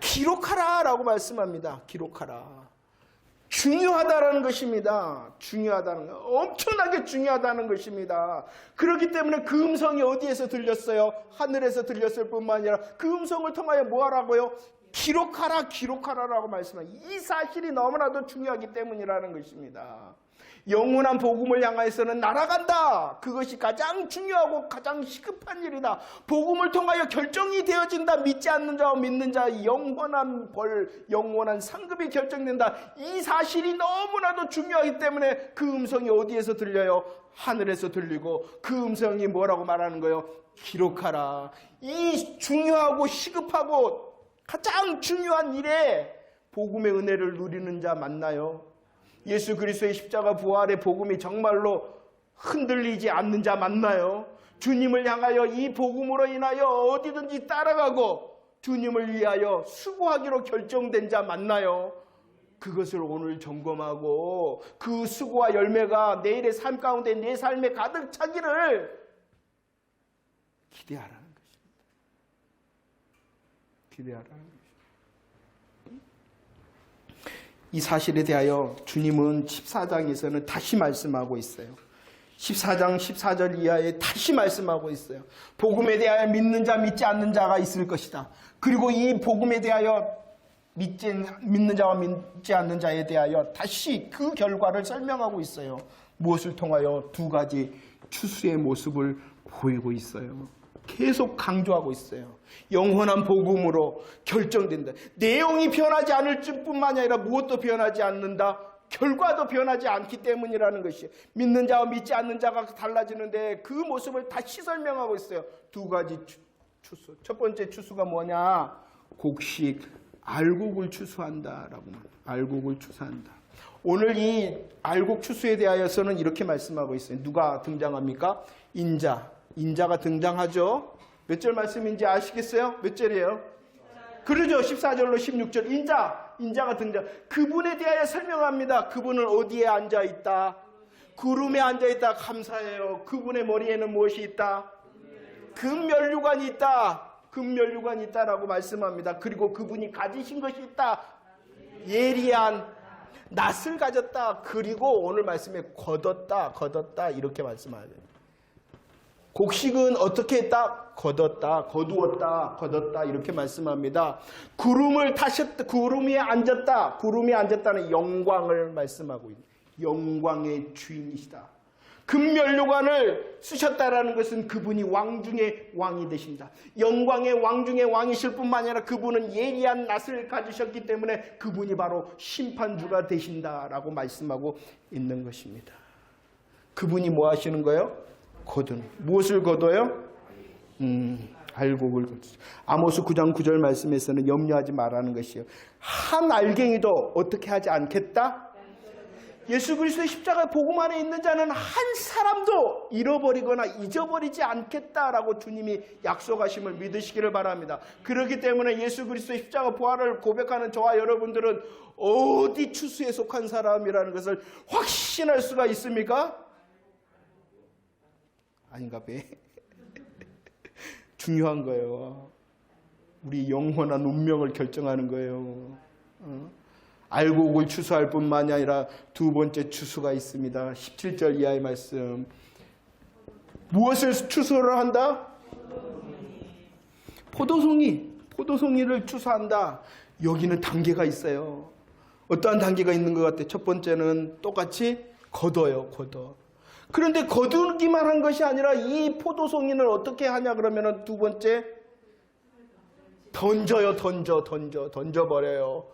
기록하라라고 말씀합니다. 기록하라. 중요하다라는 것입니다. 중요하다는 것. 엄청나게 중요하다는 것입니다. 그렇기 때문에 그 음성이 어디에서 들렸어요? 하늘에서 들렸을 뿐만 아니라 그 음성을 통하여 뭐 하라고요? 기록하라라고 말씀합니다. 이 사실이 너무나도 중요하기 때문이라는 것입니다. 영원한 복음을 향하여서는 날아간다. 그것이 가장 중요하고 가장 시급한 일이다. 복음을 통하여 결정이 되어진다. 믿지 않는 자와 믿는 자의 영원한 벌, 영원한 상급이 결정된다. 이 사실이 너무나도 중요하기 때문에 그 음성이 어디에서 들려요? 하늘에서 들리고 그 음성이 뭐라고 말하는 거예요? 기록하라. 이 중요하고 시급하고 가장 중요한 일에 복음의 은혜를 누리는 자 맞나요? 예수 그리스도의 십자가 부활의 복음이 정말로 흔들리지 않는 자 맞나요? 주님을 향하여 이 복음으로 인하여 어디든지 따라가고 주님을 위하여 수고하기로 결정된 자 맞나요? 그것을 오늘 점검하고 그 수고와 열매가 내일의 삶 가운데 내 삶에 가득 차기를 기대하라는 것입니다. 기대하라는 것입니다. 이 사실에 대하여 주님은 14장에서는 다시 말씀하고 있어요. 14장 14절 이하에 다시 말씀하고 있어요. 복음에 대하여 믿는 자 믿지 않는 자가 있을 것이다. 그리고 이 복음에 대하여 믿는 자와 믿지 않는 자에 대하여 다시 그 결과를 설명하고 있어요. 무엇을 통하여? 두 가지 추수의 모습을 보이고 있어요. 계속 강조하고 있어요. 영원한 복음으로 결정된다. 내용이 변하지 않을 뿐만 아니라 무엇도 변하지 않는다. 결과도 변하지 않기 때문이라는 것이 믿는 자와 믿지 않는 자가 달라지는데 그 모습을 다시 설명하고 있어요. 두 가지 추수. 첫 번째 추수가 뭐냐? 곡식, 알곡을 추수한다라고 말합니다. 알곡을 추수한다. 오늘 이 알곡 추수에 대하여서는 이렇게 말씀하고 있어요. 누가 등장합니까? 인자가 등장하죠. 몇 절 말씀인지 아시겠어요? 몇 절이에요? 그러죠. 14절로 16절. 인자가 등장. 그분에 대하여 설명합니다. 그분은 어디에 앉아있다? 구름에 앉아있다. 감사해요. 그분의 머리에는 무엇이 있다? 금면류관이 있다. 금면류관이 있다라고 말씀합니다. 그리고 그분이 가지신 것이 있다. 예리한 낫을 가졌다. 그리고 오늘 말씀에 거뒀다 이렇게 말씀하죠. 곡식은 어떻게 했다? 거두었다 이렇게 말씀합니다. 구름 위에 앉았다. 구름 위에 앉았다는 영광을 말씀하고 있는 영광의 주인이시다. 금면류관을 쓰셨다라는 것은 그분이 왕 중에 왕이 되신다. 영광의 왕 중에 왕이실 뿐만 아니라 그분은 예리한 낫을 가지셨기 때문에 그분이 바로 심판주가 되신다라고 말씀하고 있는 것입니다. 그분이 뭐 하시는 거예요? 무엇을 거둬요? 알곡을 거두죠. 아모스 9장 9절 말씀에서는 염려하지 말라는 것이에요. 한 알갱이도 어떻게 하지 않겠다? 예수 그리스도의 십자가 복음 안에 있는 자는 한 사람도 잃어버리거나 잊어버리지 않겠다라고 주님이 약속하심을 믿으시기를 바랍니다. 그렇기 때문에 예수 그리스도의 십자가 부활을 고백하는 저와 여러분들은 어디 추수에 속한 사람이라는 것을 확신할 수가 있습니까? 아닌가 봐. 중요한 거예요. 우리 영원한 운명을 결정하는 거예요. 알곡을 추수할 뿐만이 아니라 두 번째 추수가 있습니다. 17절 이하의 말씀. 무엇을 추수를 한다? 포도송이를 추수한다. 여기는 단계가 있어요. 어떠한 단계가 있는 것 같아요? 첫 번째는 똑같이 걷어요. 그런데 거두기만 한 것이 아니라 이 포도송이를 어떻게 하냐 그러면은 두 번째 던져버려요.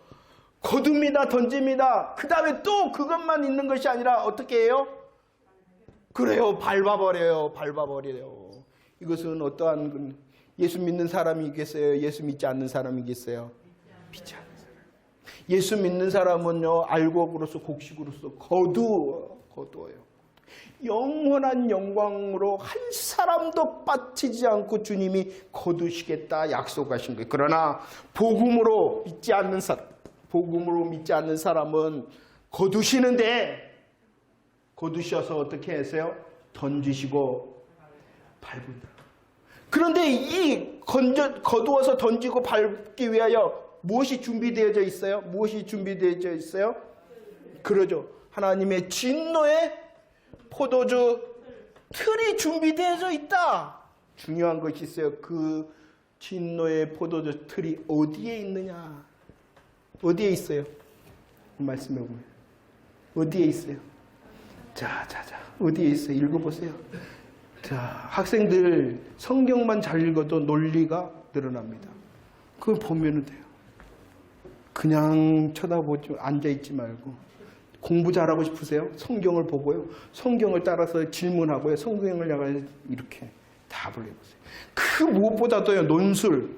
거둡니다. 던집니다. 그 다음에 또 그것만 있는 것이 아니라 어떻게 해요? 그래요. 밟아버려요. 이것은 어떠한 예수 믿는 사람이겠어요? 예수 믿지 않는 사람이겠어요? 믿지 않는 사람. 예수 믿는 사람은요, 알곡으로서 곡식으로서 거두어요. 영원한 영광으로 한 사람도 빠지지 않고 주님이 거두시겠다 약속하신 거예요. 그러나 복음으로 믿지 않는 사람은 거두시는데, 거두셔서 어떻게 하세요? 던지시고 밟는다. 그런데 이 거두어서 던지고 밟기 위하여 무엇이 준비되어져 있어요? 그러죠. 하나님의 진노의 포도주 틀이 준비되어져 있다. 중요한 것이 있어요. 그 진노의 포도주 틀이 어디에 있느냐? 어디에 있어요? 말씀해 보면 어디에 있어요? 자, 어디에 있어요? 읽어보세요. 자, 학생들 성경만 잘 읽어도 논리가 늘어납니다. 그걸 보면 돼요. 그냥 쳐다보지 앉아있지 말고. 공부 잘하고 싶으세요? 성경을 보고요. 성경을 따라서 질문하고요. 성경을 향해 이렇게 답을 해보세요. 그 무엇보다도요, 논술.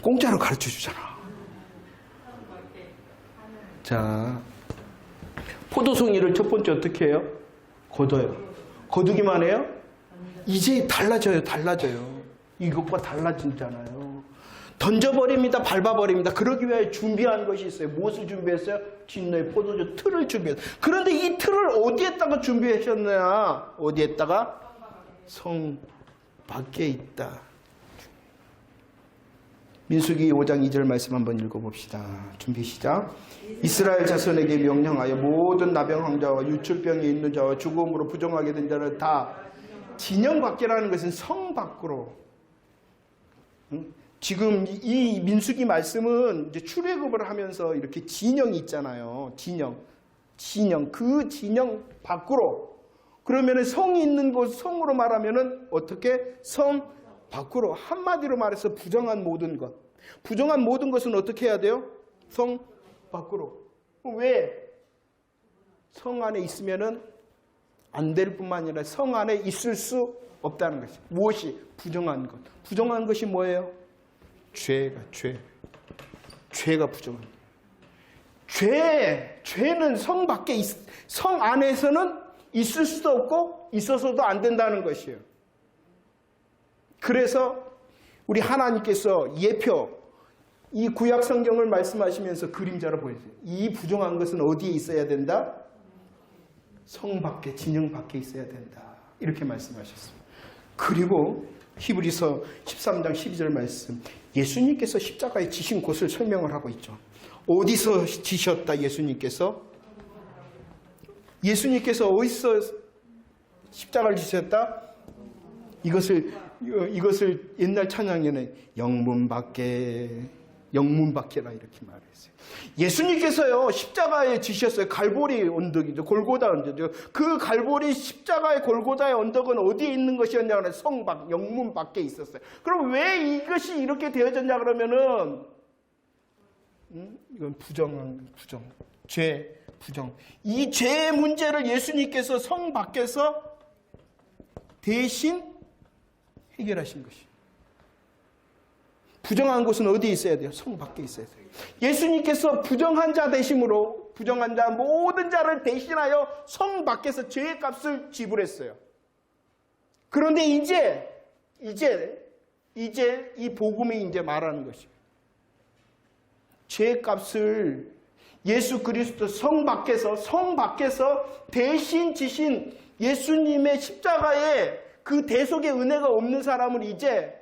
공짜로 가르쳐 주잖아. 자, 포도송이를 첫 번째 어떻게 해요? 거둬요. 거두기만 해요? 이제 달라져요. 이것과 달라지잖아요. 던져버립니다. 밟아버립니다. 그러기 위해 준비한 것이 있어요. 무엇을 준비했어요? 진노의 포도주 틀을 준비했어요. 그런데 이 틀을 어디에다가 준비하셨느냐? 어디에다가? 성 밖에 있다. 민수기 5장 2절 말씀 한번 읽어봅시다. 준비 시작. 이스라엘 자손에게 명령하여 모든 나병 환자와 유출병이 있는 자와 죽음으로 부정하게 된 자를 다 진영 밖이라는 것은 성 밖으로. 지금 이 민수기 말씀은 이제 출애굽을 하면서 이렇게 진영이 있잖아요. 진영. 그 진영 밖으로. 그러면은 성이 있는 곳, 성으로 말하면은 어떻게? 성 밖으로. 한마디로 말해서 부정한 모든 것. 부정한 모든 것은 어떻게 해야 돼요? 성 밖으로. 왜? 성 안에 있으면은 안 될 뿐만 아니라 성 안에 있을 수 없다는 것이. 무엇이? 부정한 것. 부정한 것이 뭐예요? 죄가 부정한 것. 죄는 성 밖에, 성 안에서는 있을 수도 없고 있어서도 안 된다는 것이에요. 그래서 우리 하나님께서 예표, 이 구약 성경을 말씀하시면서 그림자로 보여주세요. 이 부정한 것은 어디에 있어야 된다? 성 밖에, 진영 밖에 있어야 된다. 이렇게 말씀하셨습니다. 그리고 히브리서 13장 12절 말씀, 예수님께서 십자가에 지신 곳을 설명을 하고 있죠. 어디서 지셨다? 예수님께서 어디서 십자가를 지셨다? 이것을 옛날 찬양에는 영문 밖에라 이렇게 말했어요. 예수님께서요, 십자가에 지셨어요. 갈보리 언덕이죠. 골고다 언덕이죠. 그 갈보리 십자가의 골고다의 언덕은 어디에 있는 것이었냐면 성 밖, 영문 밖에 있었어요. 그럼 왜 이것이 이렇게 되어졌냐 그러면은, 이건 부정. 이 죄의 문제를 예수님께서 성 밖에서 대신 해결하신 것이. 부정한 곳은 어디에 있어야 돼요? 성 밖에 있어야 돼요. 예수님께서 부정한 자 대심으로, 부정한 자 모든 자를 대신하여 성 밖에서 죄의 값을 지불했어요. 그런데 이제 이 복음이 이제 말하는 것입니다. 죄의 값을 예수 그리스도 성 밖에서 대신 지신 예수님의 십자가에 그 대속의 은혜가 없는 사람은 이제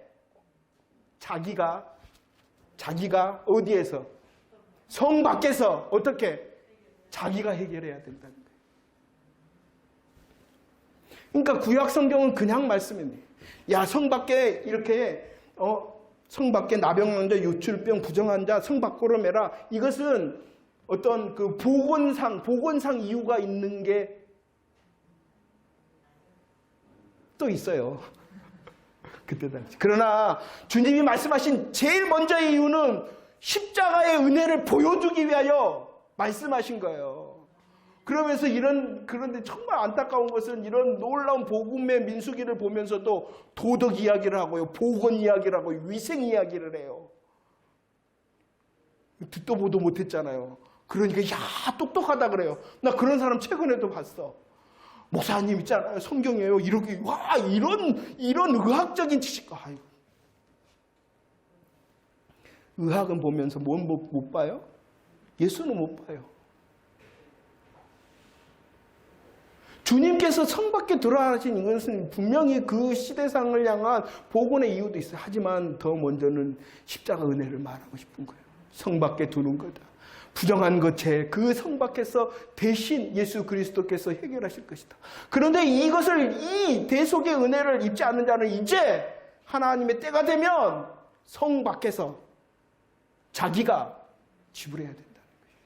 자기가 자기가 어디에서? 성 밖에서 어떻게? 자기가 해결해야 된다는 거예요. 그러니까 구약 성경은 그냥 말씀입니다. 야, 성 밖에 이렇게 성 밖에 나병환자, 요출병, 부정환자 성 밖으로 매라. 이것은 어떤 그 보건상 이유가 있는 게 또 있어요. 그때 당시. 그러나 주님이 말씀하신 제일 먼저의 이유는 십자가의 은혜를 보여주기 위하여 말씀하신 거예요. 그러면서 그런데 정말 안타까운 것은 이런 놀라운 복음의 민수기를 보면서도 도덕 이야기를 하고요. 보건 이야기를 하고 위생 이야기를 해요. 듣도 보도 못했잖아요. 그러니까 야, 똑똑하다 그래요. 나 그런 사람 최근에도 봤어. 목사님 있잖아요. 성경이에요. 이렇게 와 이런 의학적인 지식. 아이고. 의학은 보면서 뭔 못 봐요? 예수는 못 봐요. 주님께서 성 밖에 들어가신 이것은 분명히 그 시대상을 향한 복원의 이유도 있어요. 하지만 더 먼저는 십자가 은혜를 말하고 싶은 거예요. 성 밖에 두는 거다. 부정한 것에 그 성 밖에서 대신 예수 그리스도께서 해결하실 것이다. 그런데 이 대속의 은혜를 입지 않는 자는 이제 하나님의 때가 되면 성 밖에서 자기가 지불해야 된다는 것이에요.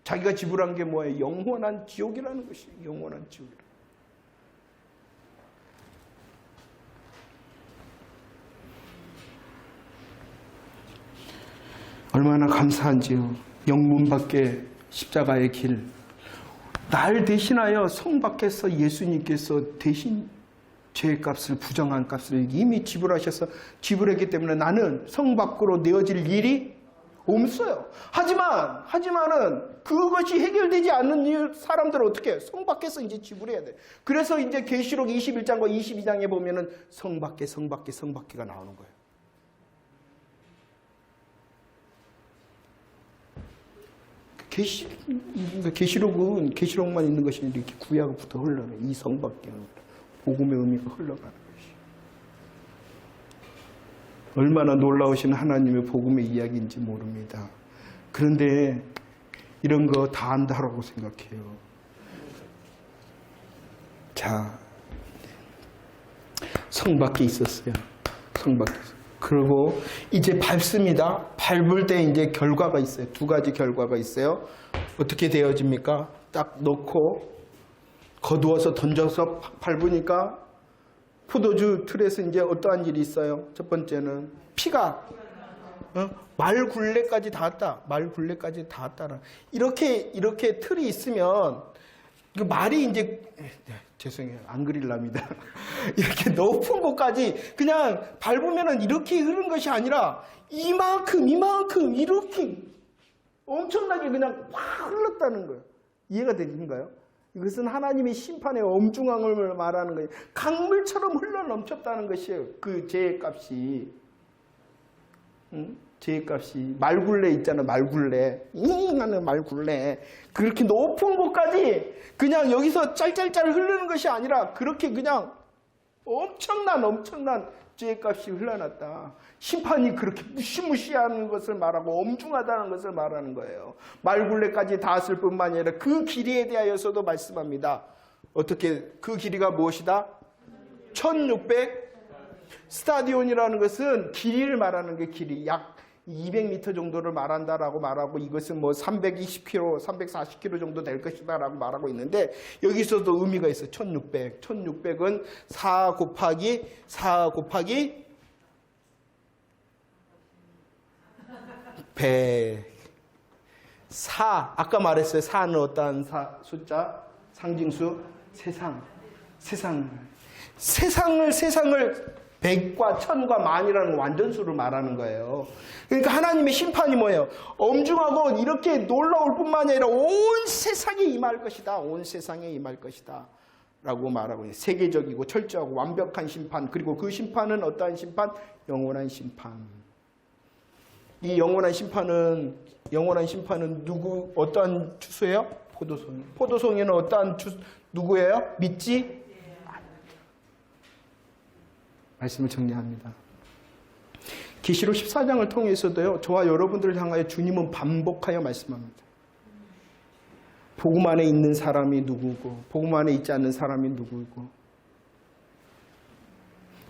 자기가 지불한 게 뭐예요? 영원한 지옥이라는 것이에요. 영원한 지옥이라는. 얼마나 감사한지요. 영문 밖에 십자가의 길. 날 대신하여 성 밖에서 예수님께서 대신 죄값을, 부정한 값을 이미 지불하셔서 지불했기 때문에 나는 성 밖으로 내어질 일이 없어요. 하지만은 그것이 해결되지 않는 사람들은 어떻게 해요? 성 밖에서 이제 지불해야 돼. 그래서 이제 계시록 21장과 22장에 보면은 성 밖에가 나오는 거예요. 계시록은 계시록만 있는 것이 이렇게 구약부터 흘러가요. 이 성 밖에 복음의 의미가 흘러가는 것이. 얼마나 놀라우신 하나님의 복음의 이야기인지 모릅니다. 그런데 이런 거 다 안다라고 생각해요. 자, 성 밖에 있었어요. 성 밖에서. 그리고 이제 밟습니다. 밟을 때 이제 결과가 있어요. 두 가지 결과가 있어요. 어떻게 되어집니까? 딱 넣고 거두어서 던져서 밟으니까 포도주 틀에서 이제 어떠한 일이 있어요? 첫 번째는 피가 말굴레까지 닿았다. 말굴레까지 닿았다. 이렇게 틀이 있으면 그 말이 이제 죄송해요. 안 그릴랍니다. 이렇게 높은 곳까지 그냥 밟으면은 이렇게 흐르는 것이 아니라 이만큼 이렇게 엄청나게 그냥 확 흘렀다는 거예요. 이해가 되신가요? 이것은 하나님의 심판의 엄중함을 말하는 거예요. 강물처럼 흘러 넘쳤다는 것이에요. 그 죄의 값이. 죄의 값이. 말굴레 있잖아요. 말굴레. 하는 말굴레. 그렇게 높은 곳까지 그냥 여기서 짤짤짤 흐르는 것이 아니라 그렇게 그냥 엄청난 죄의 값이 흘러났다. 심판이 그렇게 무시무시한 것을 말하고 엄중하다는 것을 말하는 거예요. 말굴레까지 닿았을 뿐만 아니라 그 길이에 대하여서도 말씀합니다. 어떻게 그 길이가 무엇이다? 1600 스타디온이라는 것은 길이를 말하는 게 길이 약 200m 정도를 말한다라고 말하고 이것은 뭐 320km, 340km 정도 될 것이다라고 말하고 있는데 여기서도 의미가 있어요. 1600. 1600은 4 곱하기 100. 4. 아까 말했어요. 4는 어떠한 숫자? 상징수? 세상을 100과 1000과 만이라는 완전수를 말하는 거예요. 그러니까 하나님의 심판이 뭐예요? 엄중하고 이렇게 놀라울 뿐만 아니라 온 세상에 임할 것이다. 온 세상에 임할 것이다. 라고 말하고 있어요. 세계적이고 철저하고 완벽한 심판. 그리고 그 심판은 어떠한 심판? 영원한 심판. 이 영원한 심판은 누구, 어떠한 추수예요? 포도송이. 포도송이는 어떠한 누구예요? 믿지? 말씀을 정리합니다. 계시록 14장을 통해서도요, 저와 여러분들을 향하여 주님은 반복하여 말씀합니다. 복음 안에 있는 사람이 누구고 복음 안에 있지 않는 사람이 누구고,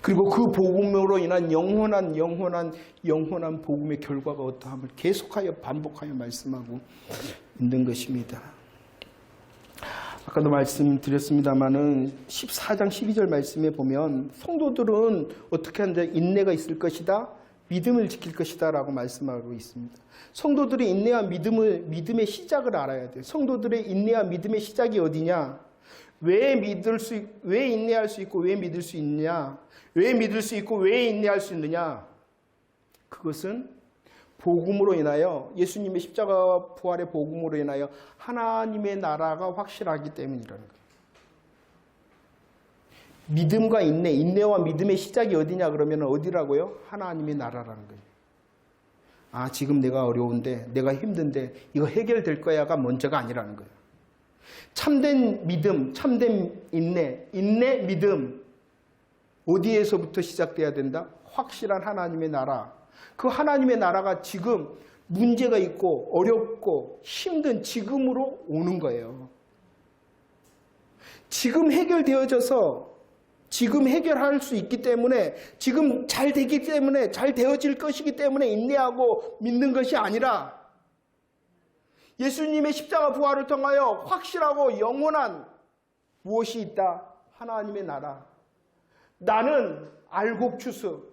그리고 그 복음으로 인한 영원한 복음의 결과가 어떠함을 계속하여 반복하여 말씀하고 있는 것입니다. 아까도 말씀드렸습니다마는 14장 12절 말씀에 보면 성도들은 어떻게 하는지 인내가 있을 것이다, 믿음을 지킬 것이다 라고 말씀하고 있습니다. 성도들의 인내와 믿음의 시작을 알아야 돼요. 성도들의 인내와 믿음의 시작이 어디냐? 왜 인내할 수 있고 왜 믿을 수 있느냐? 왜 믿을 수 있고 왜 인내할 수 있느냐? 그것은 복음으로 인하여, 예수님의 십자가 부활의 복음으로 인하여 하나님의 나라가 확실하기 때문이라는 거예요. 믿음과 인내와 믿음의 시작이 어디냐 그러면 어디라고요? 하나님의 나라라는 거예요. 아, 지금 내가 어려운데, 내가 힘든데 이거 해결될 거야가 먼저가 아니라는 거예요. 참된 믿음, 참된 인내, 믿음, 어디에서부터 시작돼야 된다? 확실한 하나님의 나라. 그 하나님의 나라가 지금 문제가 있고 어렵고 힘든 지금으로 오는 거예요. 지금 해결되어져서 지금 해결할 수 있기 때문에, 지금 잘 되기 때문에, 잘 되어질 것이기 때문에 인내하고 믿는 것이 아니라 예수님의 십자가 부활을 통하여 확실하고 영원한 무엇이 있다? 하나님의 나라. 나는 알곡추수,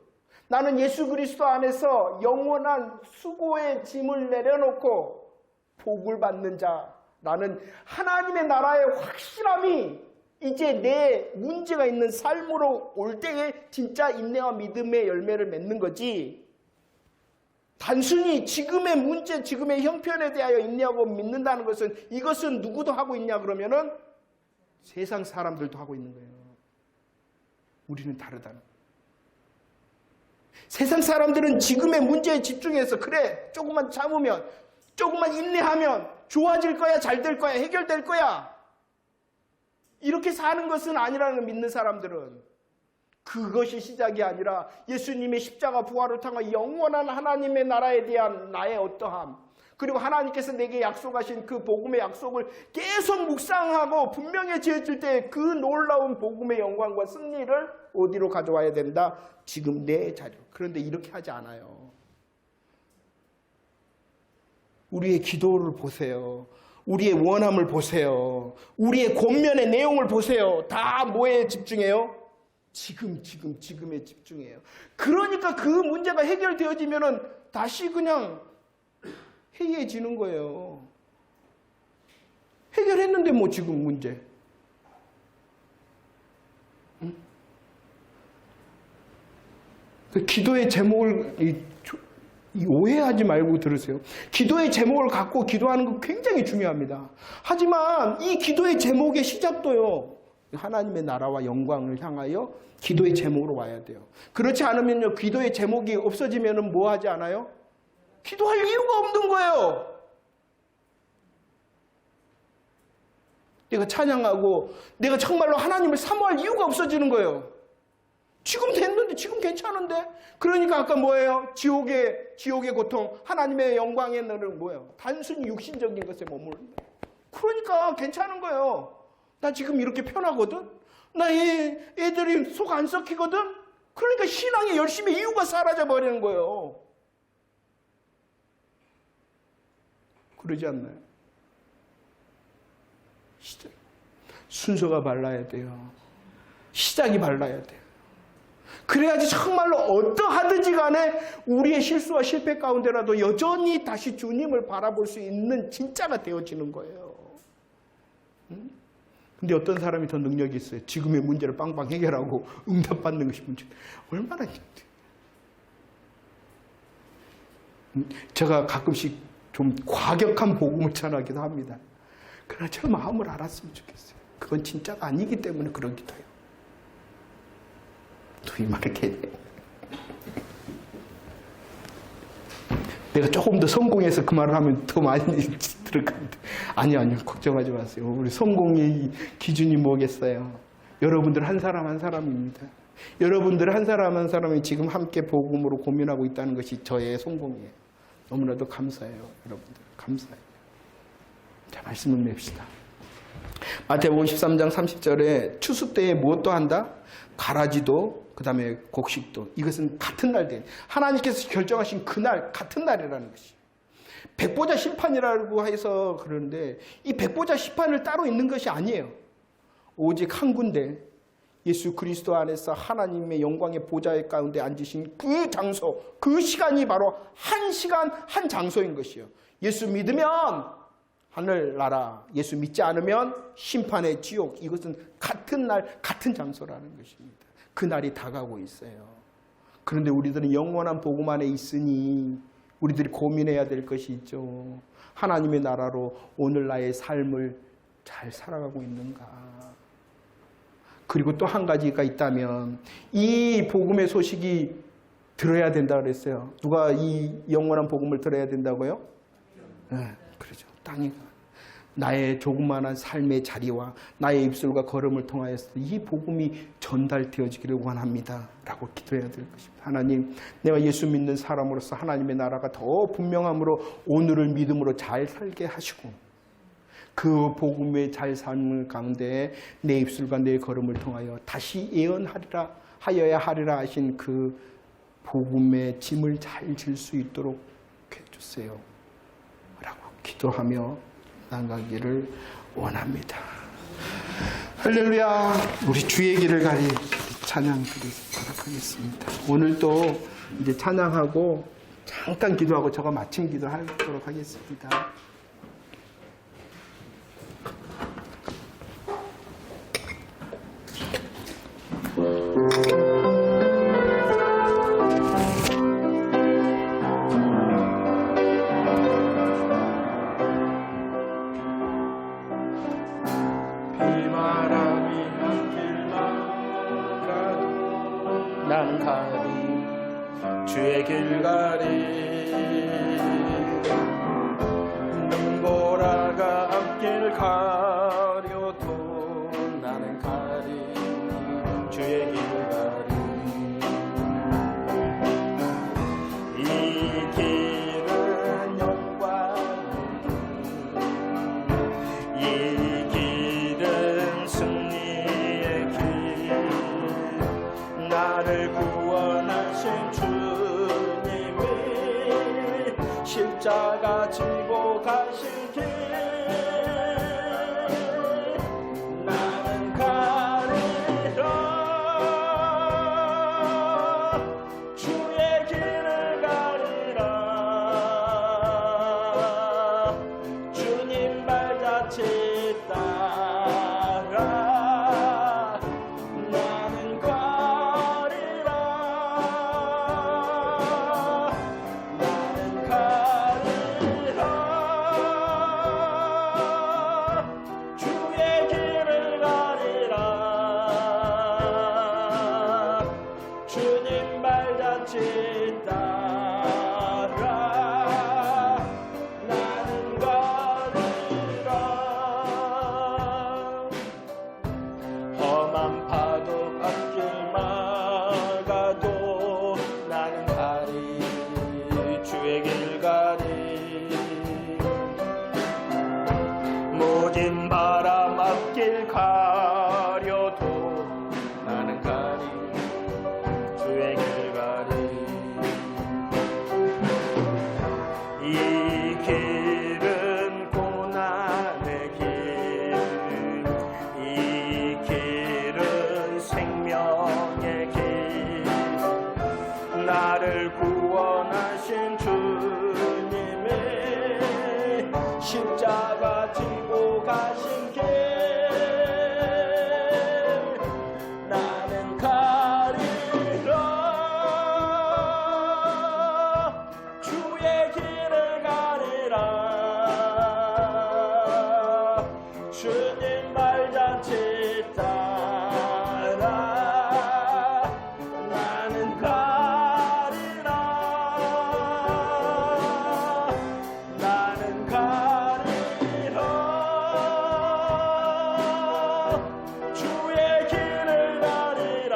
나는 예수 그리스도 안에서 영원한 수고의 짐을 내려놓고 복을 받는 자, 나는 하나님의 나라의 확실함이 이제 내 문제가 있는 삶으로 올 때에 진짜 인내와 믿음의 열매를 맺는 거지, 단순히 지금의 문제, 지금의 형편에 대하여 인내하고 믿는다는 것은, 이것은 누구도 하고 있냐 그러면은 세상 사람들도 하고 있는 거예요. 우리는 다르다는 거예요. 세상 사람들은 지금의 문제에 집중해서, 그래, 조금만 참으면, 조금만 인내하면 좋아질 거야, 잘 될 거야, 해결될 거야, 이렇게 사는 것은 아니라는 걸 믿는 사람들은, 그것이 시작이 아니라 예수님의 십자가 부활을 통해 영원한 하나님의 나라에 대한 나의 어떠함, 그리고 하나님께서 내게 약속하신 그 복음의 약속을 계속 묵상하고 분명해질 때 그 놀라운 복음의 영광과 승리를 어디로 가져와야 된다? 지금 내 자료. 그런데 이렇게 하지 않아요. 우리의 기도를 보세요. 우리의 원함을 보세요. 우리의 권면의 내용을 보세요. 다 뭐에 집중해요? 지금에 집중해요. 그러니까 그 문제가 해결되어지면은 다시 그냥 해이해지는 거예요. 해결했는데 뭐 지금 문제. 응? 그 기도의 제목을 오해하지 말고 들으세요. 기도의 제목을 갖고 기도하는 거 굉장히 중요합니다. 하지만 이 기도의 제목의 시작도요, 하나님의 나라와 영광을 향하여 기도의 제목으로 와야 돼요. 그렇지 않으면요, 기도의 제목이 없어지면은 뭐 하지 않아요? 기도할 이유가 없는 거예요. 내가 찬양하고 내가 정말로 하나님을 사모할 이유가 없어지는 거예요. 지금 됐는데, 지금 괜찮은데. 그러니까 아까 뭐예요? 지옥의 고통, 하나님의 영광의 너는 뭐예요? 단순히 육신적인 것에 머무른다. 그러니까 괜찮은 거예요. 나 지금 이렇게 편하거든? 나 애들이 속 안 썩히거든? 그러니까 신앙의 열심의 이유가 사라져버리는 거예요. 그러지 않나요? 순서가 발라야 돼요. 시작이 발라야 돼요. 그래야지 정말로 어떠하든지 간에 우리의 실수와 실패 가운데라도 여전히 다시 주님을 바라볼 수 있는 진짜가 되어지는 거예요. 근데 어떤 사람이 더 능력이 있어요? 지금의 문제를 빵빵 해결하고 응답받는 것이 문제. 얼마나 힘들어요. 제가 가끔씩 좀 과격한 복음을 전하기도 합니다. 그러나 제 마음을 알았으면 좋겠어요. 그건 진짜가 아니기 때문에 그러기도 해요. 또 이렇게 내가 조금 더 성공해서 그 말을 하면 더 많이 들어가는데, 아니요, 걱정하지 마세요. 우리 성공의 기준이 뭐겠어요? 여러분들 한 사람 한 사람입니다. 여러분들 한 사람 한 사람이 지금 함께 복음으로 고민하고 있다는 것이 저의 성공이에요. 너무나도 감사해요. 여러분들 감사해요. 자, 말씀을 냅시다. 마태복음 13장 30절에 추수 때에 무엇도 한다? 가라지도 그 다음에 곡식도. 이것은 같은 날 된 하나님께서 결정하신 그날 같은 날이라는 것이. 백보자 심판이라고 해서 그러는데 이 백보자 심판을 따로 있는 것이 아니에요. 오직 한 군데 예수 그리스도 안에서 하나님의 영광의 보좌 가운데 앉으신 그 장소, 그 시간이 바로 한 시간 한 장소인 것이요. 예수 믿으면 하늘나라, 예수 믿지 않으면 심판의 지옥. 이것은 같은 날 같은 장소라는 것입니다. 그 날이 다가오고 있어요. 그런데 우리들은 영원한 복음 안에 있으니 우리들이 고민해야 될 것이 있죠. 하나님의 나라로 오늘 나의 삶을 잘 살아가고 있는가. 그리고 또 한 가지가 있다면 이 복음의 소식이 들어야 된다고 그랬어요. 누가 이 영원한 복음을 들어야 된다고요? 네, 그렇죠. 땅이가 나의 조그마한 삶의 자리와 나의 입술과 걸음을 통하여서 이 복음이 전달되어지기를 원합니다 라고 기도해야 될 것입니다. 하나님, 내가 예수 믿는 사람으로서 하나님의 나라가 더 분명함으로 오늘을 믿음으로 잘 살게 하시고 그 복음의 잘 삶을 가운데 내 입술과 내 걸음을 통하여 다시 예언하리라 하여야 하리라 하신 그 복음의 짐을 잘 질 수 있도록 해주세요 라고 기도하며 나가기를 원합니다. 할렐루야. 우리 주의 길을 가리 찬양 드리도록 하겠습니다. 오늘도 이제 찬양하고 잠깐 기도하고 저거 마침 기도하도록 하겠습니다. 난 가리 주의 길 가리 눈보라가 앞길 가려도 나는 가리 주의 길 가리 이 길은 영광의 길 이 길은 승리의 길 나를 구원하신 주님이 십자가 지고 가신 길 나는 가리라 주의 길을 가리라 주님 발자취 따라 나는 주의 길을 가리라 주님 발자취 따라 나는 가리라 험한 파도 앞길 막아도 나는 가리 주의 길 가리 모진 바람 앞길 가려도 나는 가리 주의 길 가리 이 길은 고난의 길 이 길은 생명의 길 나를 구원하신 주님의 십자가 지고 가신 길 나는 가리라 주의 길을 가리라 주님 발자취 따라 나는 가리라 나는 가리라 주의 길을 가리라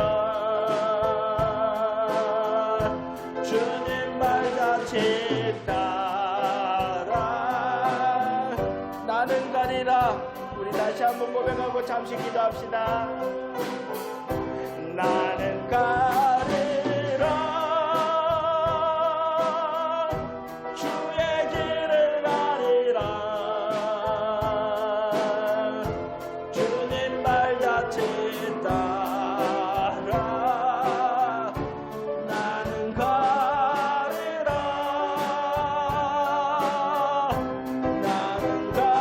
나는 가리라. 우리 다시 한번 고백하고 잠시 기도합시다. 나는 가리라. 주의 길을 가리라. 주님 발자취 따라 나는 가리라. 나는 가리라.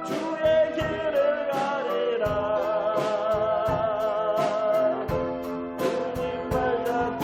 주의 길을 가리라. 주님 발자취.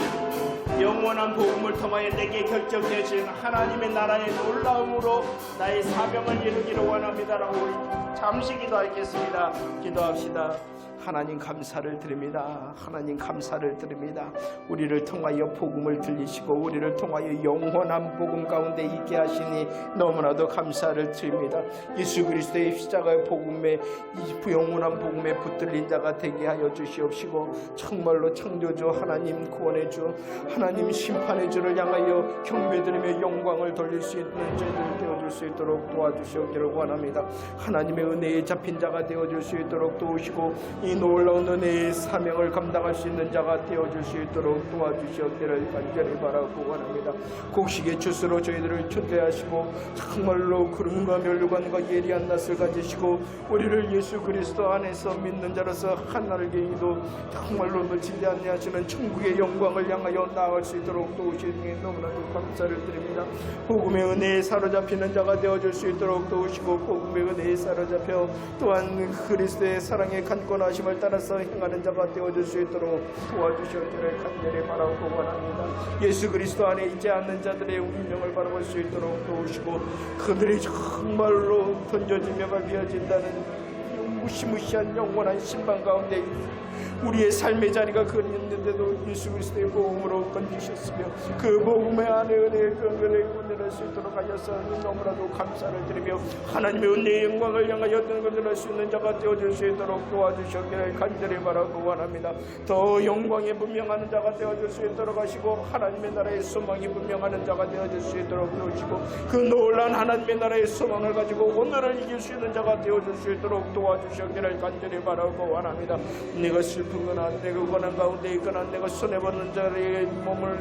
영원한 복음을 통하여 내게 결정되신 하나님의 나라의 놀라움으로 나의 사명을 이루기를 원합니다라고 우리 잠시 기도하겠습니다. 기도합시다. 하나님 감사를 드립니다. 하나님 감사를 드립니다. 우리를 통하여 복음을 들리시고 우리를 통하여 영원한 복음 가운데 있게 하시니 너무나도 감사를 드립니다. 예수 그리스도의 십자가의 복음에 이 영원한 복음에 붙들린 자가 되게 하여 주시옵시고 정말로 창조주 하나님 구원의 주 하나님 심판의 주를 향하여 경배드리며 영광을 돌릴 수 있는 저희들 되어줄 수 있도록 도와주시기를 원합니다. 하나님의 은혜에 잡힌 자가 되어줄 수 있도록 도우시고 이 놀라운 은혜의 사명을 감당할 수 있는 자가 되어줄 수 있도록 도와주시기를 간절히 바라고 원합니다. 곡식의 주스로 저희들을 초대하시고 정말로 구름과 멸류관과 예리한 낯을 가지시고 우리를 예수 그리스도 안에서 믿는 자로서 하늘에게도 정말로 놓치지 아니하시는 천국의 영광을 향하여 나아갈 수 있도록 도우시니 너무나도 감사를 드립니다. 복음의 은혜에 사로잡히는 자가 되어줄 수 있도록 도우시고 복음의 은혜에 사로잡혀 또한 그리스도의 사랑에 간권하심을 따라서 행하는 자가 되어줄 수 있도록 도와주시기를 간절히 바라고 원합니다. 예수 그리스도 안에 있지 않는 자들의 운명을 바라볼 수 있도록 도우시고 그들이 정말로 던져지며 밟혀진다는 무시무시한 영원한 신방 가운데 우리의 삶의 자리가 그리웠는데도 예수 그리스도의 복음으로 건지셨으며 그 복음의 안에 은혜의 근거를 건져낼 수 있도록 하셔서 너무나도 감사를 드리며 하나님의 은혜의 영광을 향하여 건져낼 수 있는 자가 되어줄 수 있도록 도와주시기를 간절히 바라고 원합니다. 더 영광에 분명하는 자가 되어줄 수 있도록 하시고 하나님의 나라의 소망이 분명하는 자가 되어줄 수 있도록 도우시고 그 놀라운 하나님의 나라의 소망을 가지고 오늘을 이길 수 있는 자가 되어줄 수 있도록 도와주시기를 간절히 바라고 원합니다. 내가 슬프거나 내가 고난 가운데 있거나 내가 손해보는 자의 몸을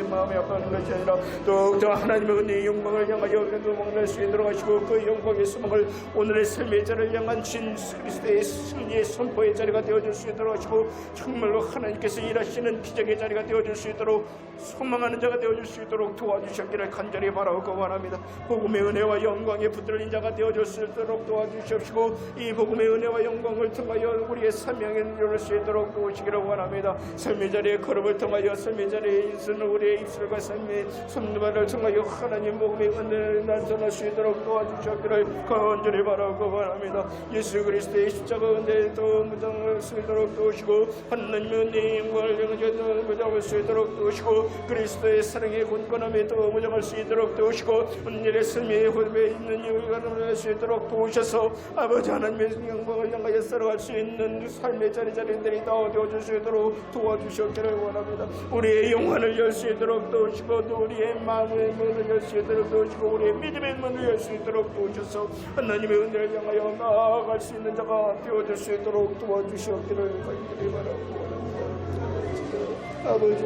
마음이 아파하는 것이 아니라 더욱더 하나님의 은혜의 영광을 향하여 먹낼 수 있도록 하시고 그 영광의 소망을 오늘의 삶의 자를 향한 신 그리스도의 승리의 선포의 자리가 되어줄 수 있도록 하시고 정말로 하나님께서 일하시는 기적의 자리가 되어줄 수 있도록 소망하는 자가 되어줄 수 있도록 도와주셨기를 간절히 바라고 원합니다. 복음의 은혜와 영광에 붙들린 자가 되어줄 수 있도록 도와주시옵시고 이 복음의 은혜와 영광을 통하여 우리의 사명을 이룰 수 있도록 도우시기를 원합니다. 삶의 자리의 걸음을 통하여 삶의 자리에 있는 우리의 입술과 삶의 손발을 통하여 하나님 복음의 은혜를 나타낼 수 있도록 도와주셨기를 간절히 바라고 원합니다. 예수 그리스도의 십자가 은혜에 더 무장할 수 있도록 도우시고 하나님의 은혜의 영광을 향하여 무장할 수 있도록 도우시고 그리스도의 사랑의 굳건함에 더 무장할 수 있도록 도우시고 오늘의 삶의 호흡에 있는 영광을 할 수 있도록 도우셔서 아버지 하나님의 영광을 향하여 살아갈 수 있는 삶의 자리들이 다 되어줄 수 있도록 도와주셨기를 원합니다. 우리의 영혼을 열 수 있도록 도우시고 또 우리의 마음의 문을 열 수 있도록 도우시고 우리의 믿음의 문을 열 수 있도록 도우셔서 하나님의 은혜를 향하여 나아갈 수 있는 자가 되어줄 수 있도록 도와주셨기를 간절히 바라고 원합니다. 아버지.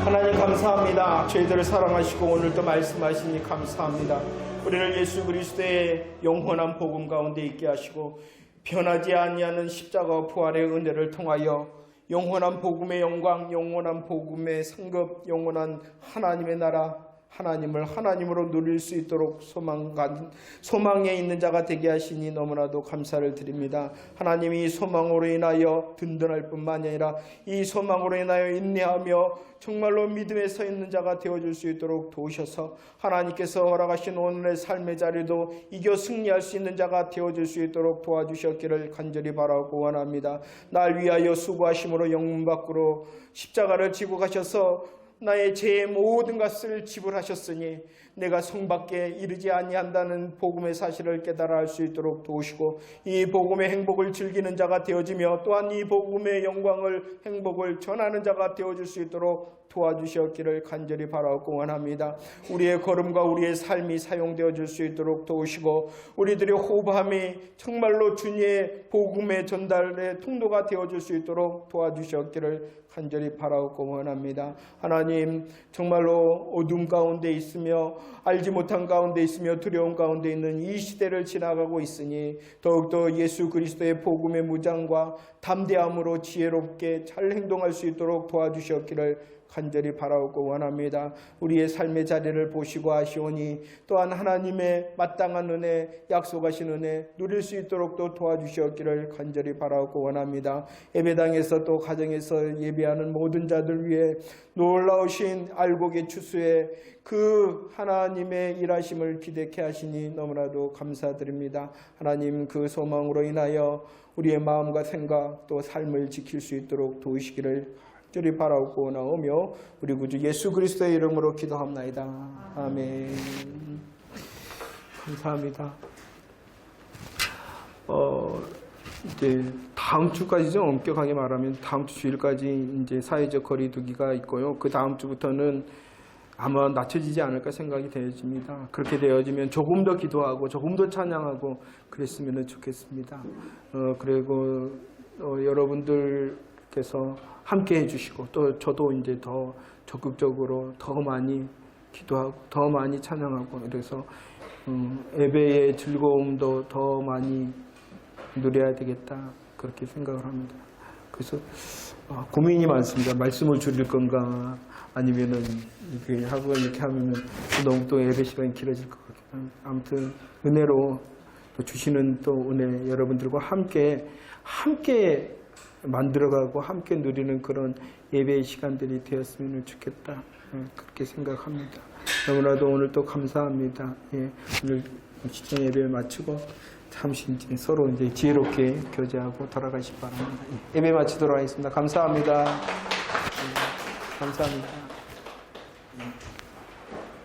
하나님 감사합니다. 저희들을 사랑하시고 오늘도 말씀하시니 감사합니다. 우리를 예수 그리스도의 영원한 복음 가운데 있게 하시고 변하지 아니하는 십자가와 부활의 은혜를 통하여 영원한 복음의 영광, 영원한 복음의 상급, 영원한 하나님의 나라, 하나님을 하나님으로 누릴 수 있도록 소망에 있는 자가 되게 하시니 너무나도 감사를 드립니다. 하나님이 이 소망으로 인하여 든든할 뿐만 아니라 이 소망으로 인하여 인내하며 정말로 믿음에 서 있는 자가 되어줄 수 있도록 도우셔서 하나님께서 허락하신 오늘의 삶의 자리도 이겨 승리할 수 있는 자가 되어줄 수 있도록 도와주셨기를 간절히 바라고 원합니다. 날 위하여 수고하심으로 영문 밖으로 십자가를 지고 가셔서 나의 죄의 모든 것을 지불하셨으니 내가 성밖에 이르지 아니한다는 복음의 사실을 깨달아 알 수 있도록 도우시고 이 복음의 행복을 즐기는 자가 되어지며 또한 이 복음의 영광을 행복을 전하는 자가 되어줄 수 있도록 도와주셨기를 간절히 바라고 원합니다. 우리의 걸음과 우리의 삶이 사용되어 줄 수 있도록 도우시고 우리들의 호흡함이 정말로 주님의 복음의 전달의 통로가 되어 줄 수 있도록 도와주셨기를 간절히 바라고 원합니다. 하나님, 정말로 어둠 가운데 있으며 알지 못한 가운데 있으며 두려움 가운데 있는 이 시대를 지나가고 있으니 더욱더 예수 그리스도의 복음의 무장과 담대함으로 지혜롭게 잘 행동할 수 있도록 도와주셨기를 간절히 바라고 원합니다. 우리의 삶의 자리를 보시고 아시오니 또한 하나님의 마땅한 은혜, 약속하신 은혜 누릴 수 있도록 또 도와주셨기를 간절히 바라고 원합니다. 예배당에서 또 가정에서 예배하는 모든 자들 위해 놀라우신 알곡의 추수에 그 하나님의 일하심을 기대케 하시니 너무나도 감사드립니다. 하나님, 그 소망으로 인하여 우리의 마음과 생각 또 삶을 지킬 수 있도록 도우시기를 간절히 바라고 나오며 우리 구주 예수 그리스도의 이름으로 기도합나이다. 아멘. 감사합니다. 이제 다음 주까지죠. 엄격하게 말하면 다음 주 주일까지 이제 사회적 거리두기가 있고요. 그 다음 주부터는 아마 낮춰지지 않을까 생각이 되어집니다. 그렇게 되어지면 조금 더 기도하고 조금 더 찬양하고 그랬으면 좋겠습니다. 그리고 여러분들께서 함께 해주시고 또 저도 이제 더 적극적으로 더 많이 기도하고 더 많이 찬양하고 이래서 예배의 즐거움도 더 많이 누려야 되겠다 그렇게 생각을 합니다. 그래서 고민이 많습니다. 말씀을 줄일 건가 아니면은 이렇게 하고 이렇게 하면은 너무 또 예배 시간이 길어질 것 같긴 합니다. 아무튼 은혜로 또 주시는 또 은혜 여러분들과 함께 만들어가고 함께 누리는 그런 예배의 시간들이 되었으면 좋겠다 그렇게 생각합니다. 너무나도 오늘 또 감사합니다. 오늘 시청 예배 마치고 잠시 이제 서로 이제 지혜롭게 교제하고 돌아가시기 바랍니다. 예배 마치도록 하겠습니다. 감사합니다. 감사합니다.